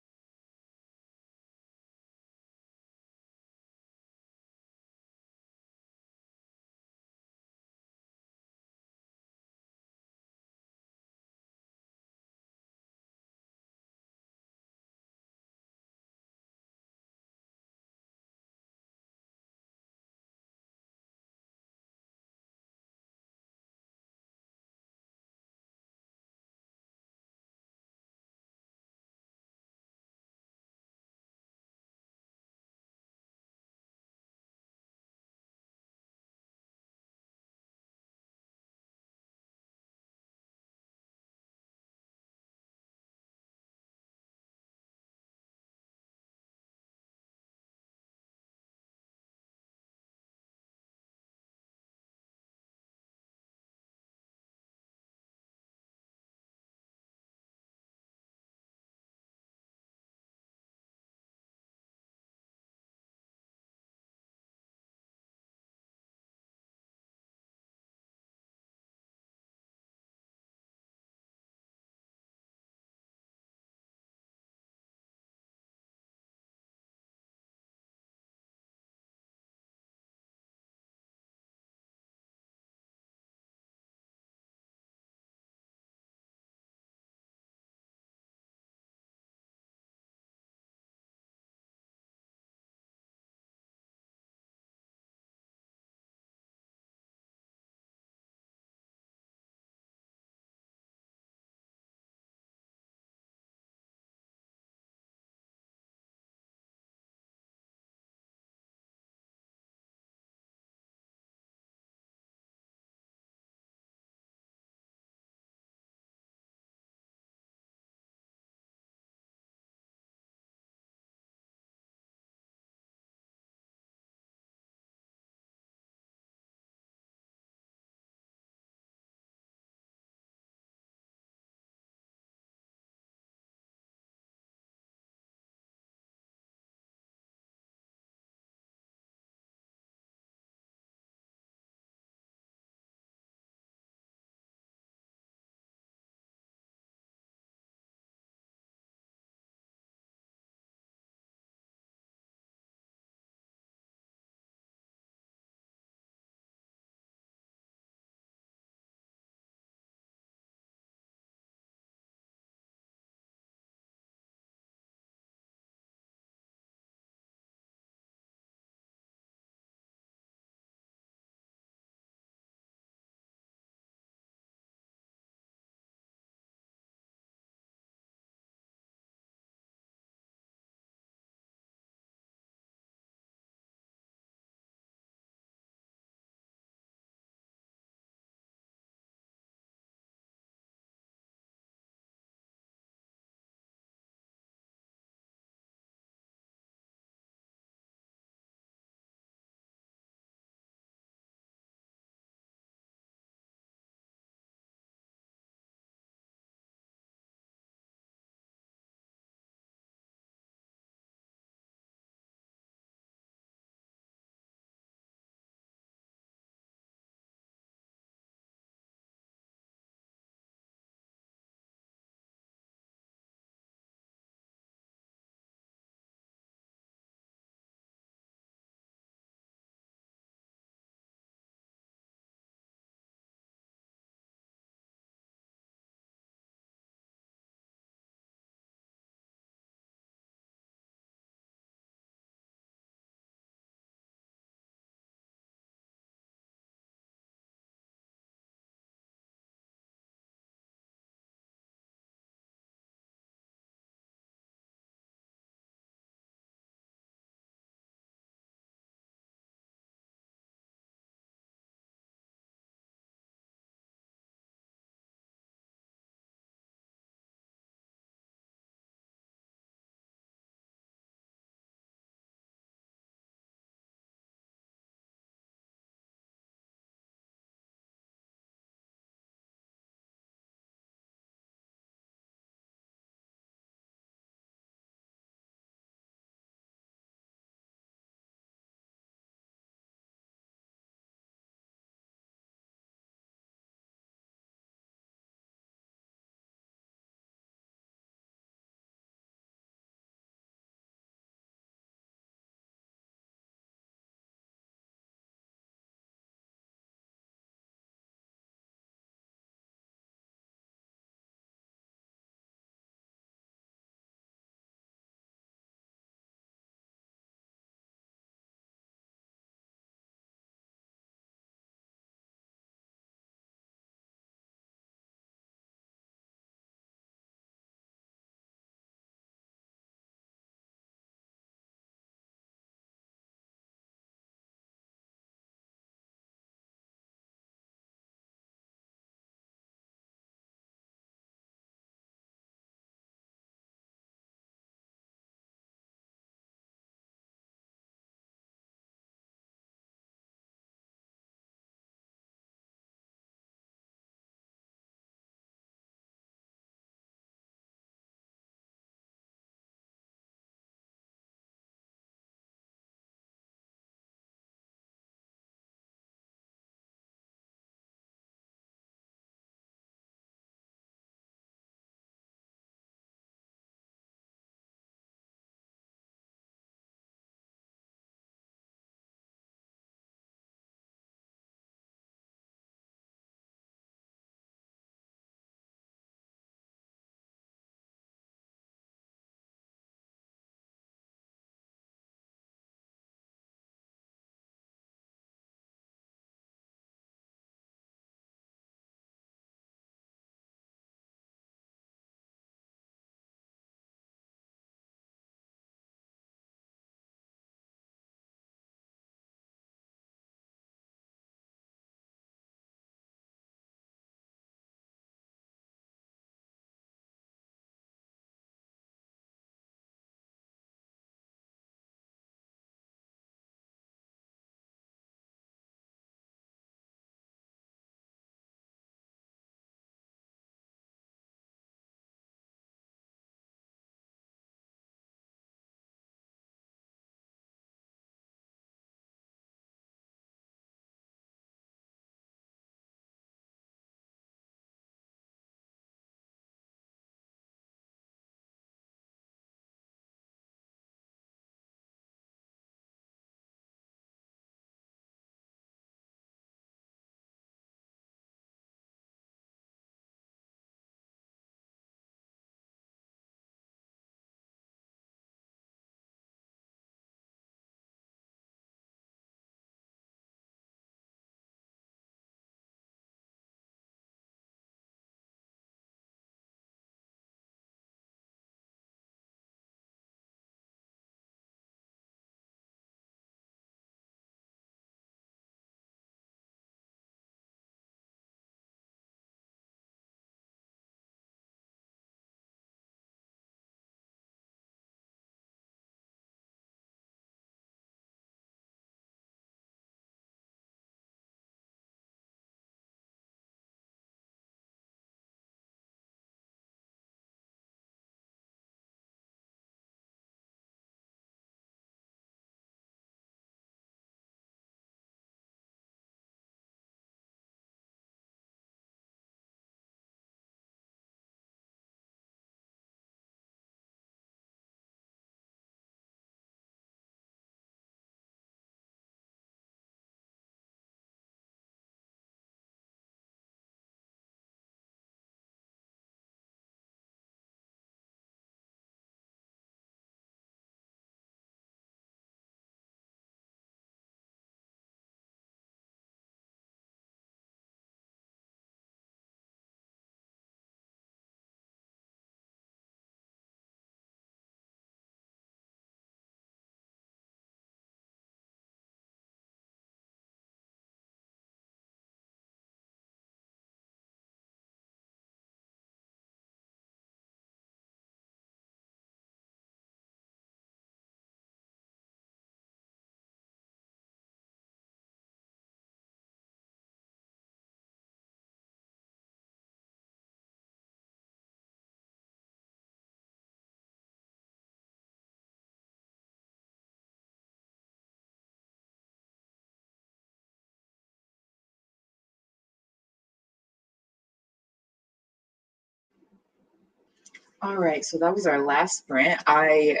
All right, so that was our last sprint. I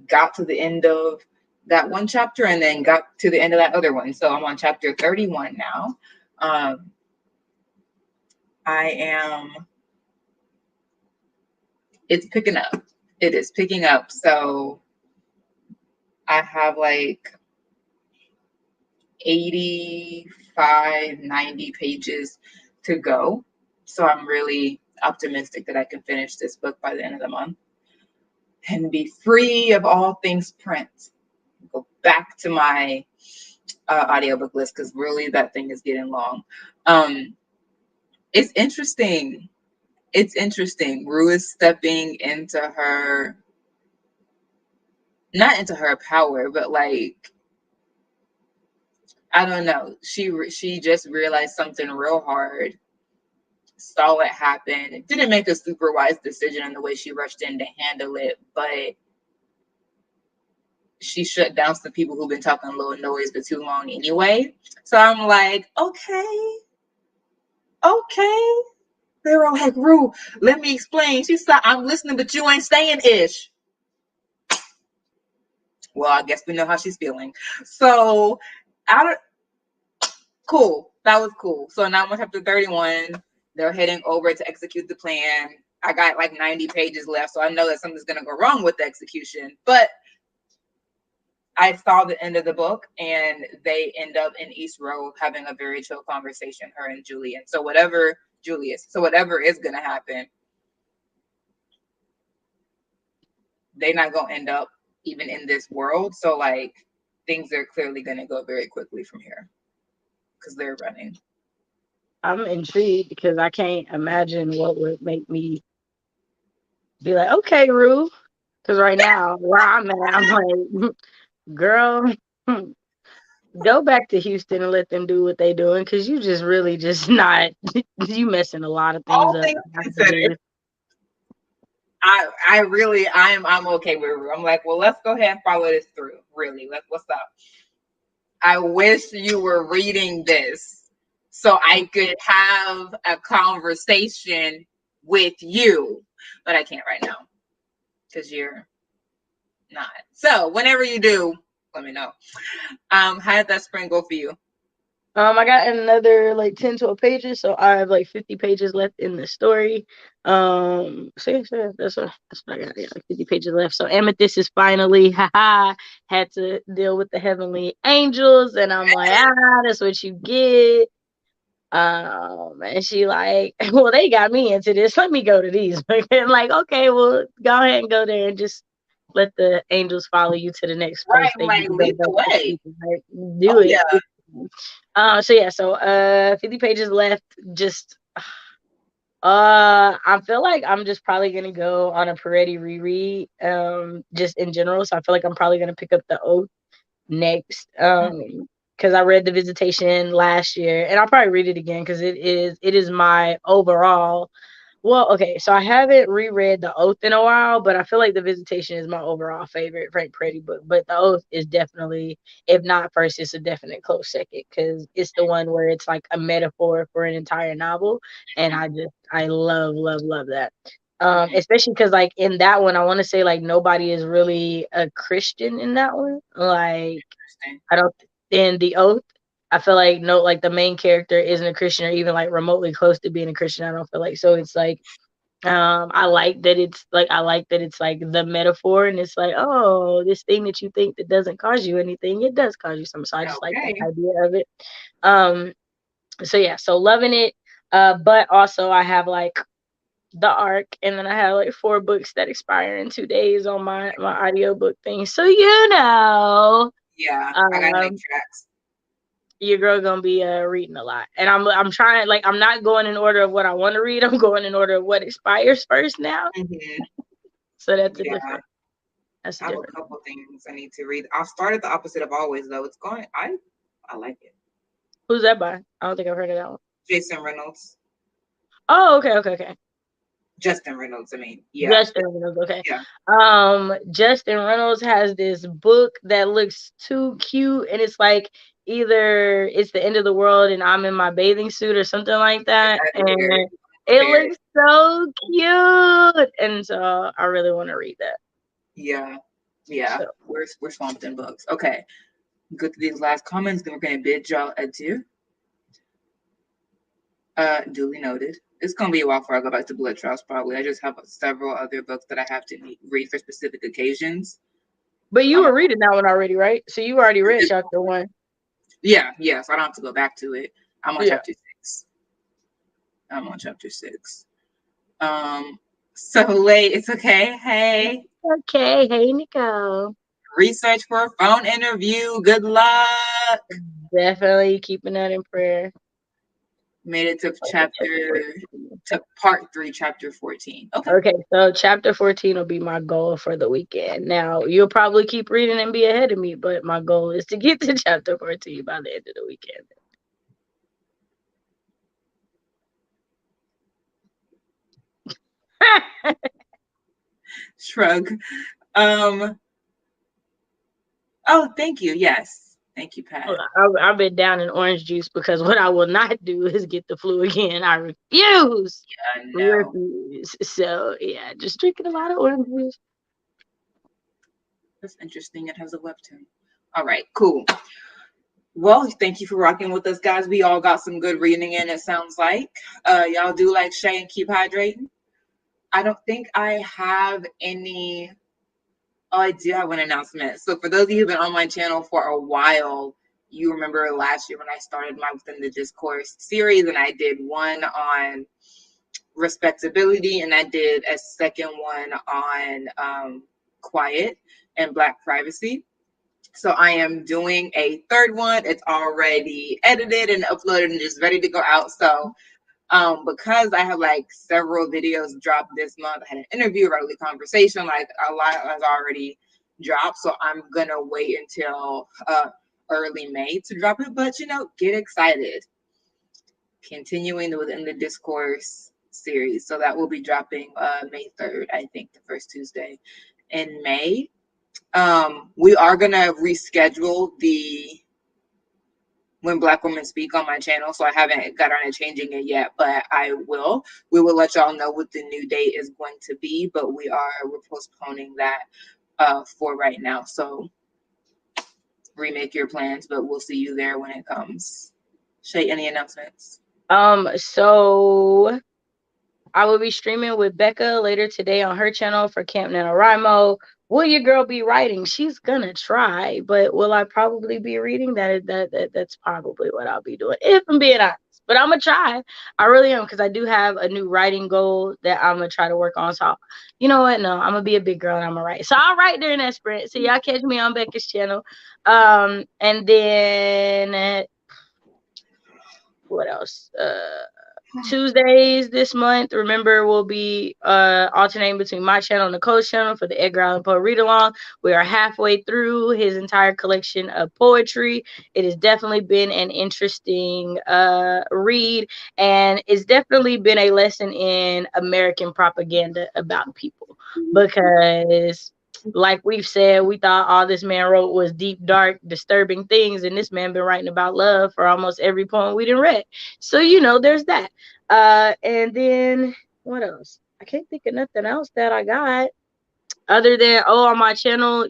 got to the end of that one chapter and then got to the end of that other one. So I'm on chapter 31 now. Um, I am, it's picking up. It is picking up. So I have like 85, 90 pages to go. So I'm really optimistic that I can finish this book by the end of the month and be free of all things print. Go back to my audiobook list because really that thing is getting long. Um, it's interesting. It's interesting. Rue is stepping into her, not into her power, but like, I don't know. She just realized something real hard, saw it happen. It didn't make a super wise decision in the way she rushed in to handle it, but she shut down some people who've been talking a little noise for too long anyway. So I'm like, okay. They were like, Rue, let me explain. She said, I'm listening, but you ain't saying ish. Well, I guess we know how she's feeling. So, out of cool. That was cool. So now I'm on chapter 31. They're heading over to execute the plan. I got like 90 pages left, so I know that something's gonna go wrong with the execution. But I saw the end of the book, and they end up in East Row having a very chill conversation, her and Julian. So whatever is gonna happen, they're not gonna end up even in this world. So like things are clearly gonna go very quickly from here because they're running. I'm intrigued because I can't imagine what would make me be like, okay, Rue. Because right now, where I'm at, I'm like, girl, go back to Houston and let them do what they doing. Because you just really just not, you messing a lot of things All up. things considered, I'm okay with Rue. I'm like, well, let's go ahead and follow this through. Really, what's up? I wish you were reading this so I could have a conversation with you, but I can't right now because you're not. So whenever you do, let me know. How did that spring go for you? I got another like 10 12 pages, so I have like 50 pages left in the story. So yeah, that's what I got. Yeah, like 50 pages left. So Amethyst is finally, haha, had to deal with the heavenly angels, and I'm like, that's what you get. And she like, well, they got me into this. Let me go to these. And like, okay, well, go ahead and go there and just let the angels follow you to the next Right, place. They like give you that lead the way. right? Do Oh it. yeah. So 50 pages left. Just I feel like I'm just probably gonna go on a Peretti reread. Just in general. So I feel like I'm probably gonna pick up the Oath next. Because I read the Visitation last year, and I'll probably read it again because it is my overall. Well, okay, so I haven't reread The Oath in a while, but I feel like The Visitation is my overall favorite Frank Peretti book. But The Oath is definitely, if not first, it's a definite close second because it's the one where it's like a metaphor for an entire novel, and I love that. Especially because like in that one, I want to say like nobody is really a Christian in that one. Like I don't in The Oath. I feel like no, like the main character isn't a Christian or even like remotely close to being a Christian. I don't feel like so. It's like I like that it's like the metaphor and it's like, oh, this thing that you think that doesn't cause you anything, it does cause you something. So I just like Okay. the idea of it. Um, so yeah, so loving it. But also I have like the arc and then I have like 4 books that expire in 2 days on my audiobook thing. So Yeah, I gotta make um tracks. your girl gonna be reading a lot. And I'm trying like I'm not going in order of what I want to read. I'm going in order of what expires first now. Mm-hmm. So that's a Yeah, different that's a I have a different couple things I need to read. I'll start at the opposite of always though. It's going. I like it. Who's that by? I don't think I've heard of that one. Jason Reynolds, Oh, okay. Justin Reynolds. I mean, yeah, Justin Reynolds, okay. yeah. Justin Reynolds has this book that looks too cute, and it's like either it's the end of the world and I'm in my bathing suit or something like that. That is very And good. It Very. looks so cute. And so I really want to read that. Yeah. So We're swamped in books. Okay. Go to these last comments, then we're gonna bid y'all adieu. Duly noted. It's gonna be a while before I go back to Blood Trials. Probably. I just have several other books that I have to read for specific occasions. but you were reading that one already, right? So you already read chapter 1. Yeah. So I don't have to go back to it. I'm on Yeah. chapter 6. So wait, it's okay. Hey. Okay. Hey, Nicole. Research for a phone interview. Good luck. Definitely keeping that in prayer. Made it to part 3, chapter 14. Okay, so chapter 14 will be my goal for the weekend. Now, you'll probably keep reading and be ahead of me, but my goal is to get to chapter 14 by the end of the weekend. Shrug. Oh, thank you. Yes. Thank you, Pat. I've been down in orange juice because what I will not do is get the flu again. I refuse. Yeah, no. Refuse. So, yeah, just drinking a lot of orange juice. That's interesting. It has a webtoon. All right, cool. Well, thank you for rocking with us, guys. We all got some good reading in, it sounds like. Y'all do like Shay and keep hydrating. I don't think I have any. Oh, I do have an announcement. So for those of you who've been on my channel for a while, you remember last year when I started my Within the Discourse series, and I did one on respectability, and I did a second one on quiet and Black privacy. So I am doing a third one. It's already edited and uploaded and just ready to go out. So because I have like several videos dropped this month, I had an interview, a conversation, like a lot has already dropped. So I'm gonna wait until early May to drop it. But get excited. Continuing Within the Discourse series. So that will be dropping May 3rd, I think, the first Tuesday in May. We are gonna reschedule the When Black Women Speak on my channel, so I haven't got around to changing it yet, but I will. We will let y'all know what the new date is going to be, but we're postponing that for right now. So remake your plans, but we'll see you there when it comes. Shay, any announcements? So I will be streaming with Becca later today on her channel for Camp NaNoWriMo. Will your girl be writing? She's gonna try, but will I probably be reading? That's probably what I'll be doing, if I'm being honest. But I'm gonna try. I really am, because I do have a new writing goal that I'm gonna try to work on. So you know what? No, I'm gonna be a big girl and I'm gonna write. So I'll write during that sprint. So y'all catch me on Becca's channel. And then what else? Tuesdays this month, remember, will be alternating between my channel and Nicole's channel for the Edgar Allan Poe read along. We are halfway through his entire collection of poetry. It has definitely been an interesting read, and it's definitely been a lesson in American propaganda about people, because like we've said, we thought all this man wrote was deep, dark, disturbing things, and this man been writing about love for almost every poem we done read. So there's that. And then what else? I can't think of nothing else that I got other than, on my channel,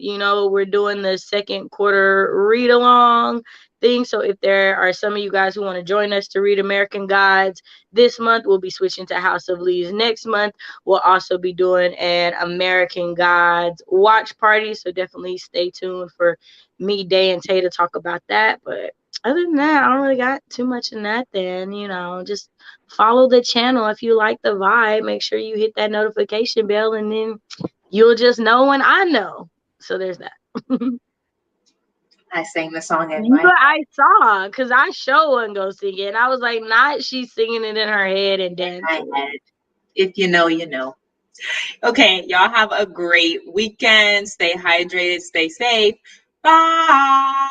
we're doing the second quarter read along thing. So if there are some of you guys who want to join us to read American Gods this month, we'll be switching to House of Leaves next month. We'll also be doing an American Gods watch party, so definitely stay tuned for me, Day, and Tay to talk about that. But other than that, I don't really got too much in that. Then just follow the channel if you like the vibe. Make sure you hit that notification bell, and then you'll just know when I know. So there's that. I sang the song in my I saw, because I sure wasn't go sing it. And I was like, not she's singing it in her head and dancing. If you know, you know. Okay, y'all have a great weekend. Stay hydrated, stay safe. Bye.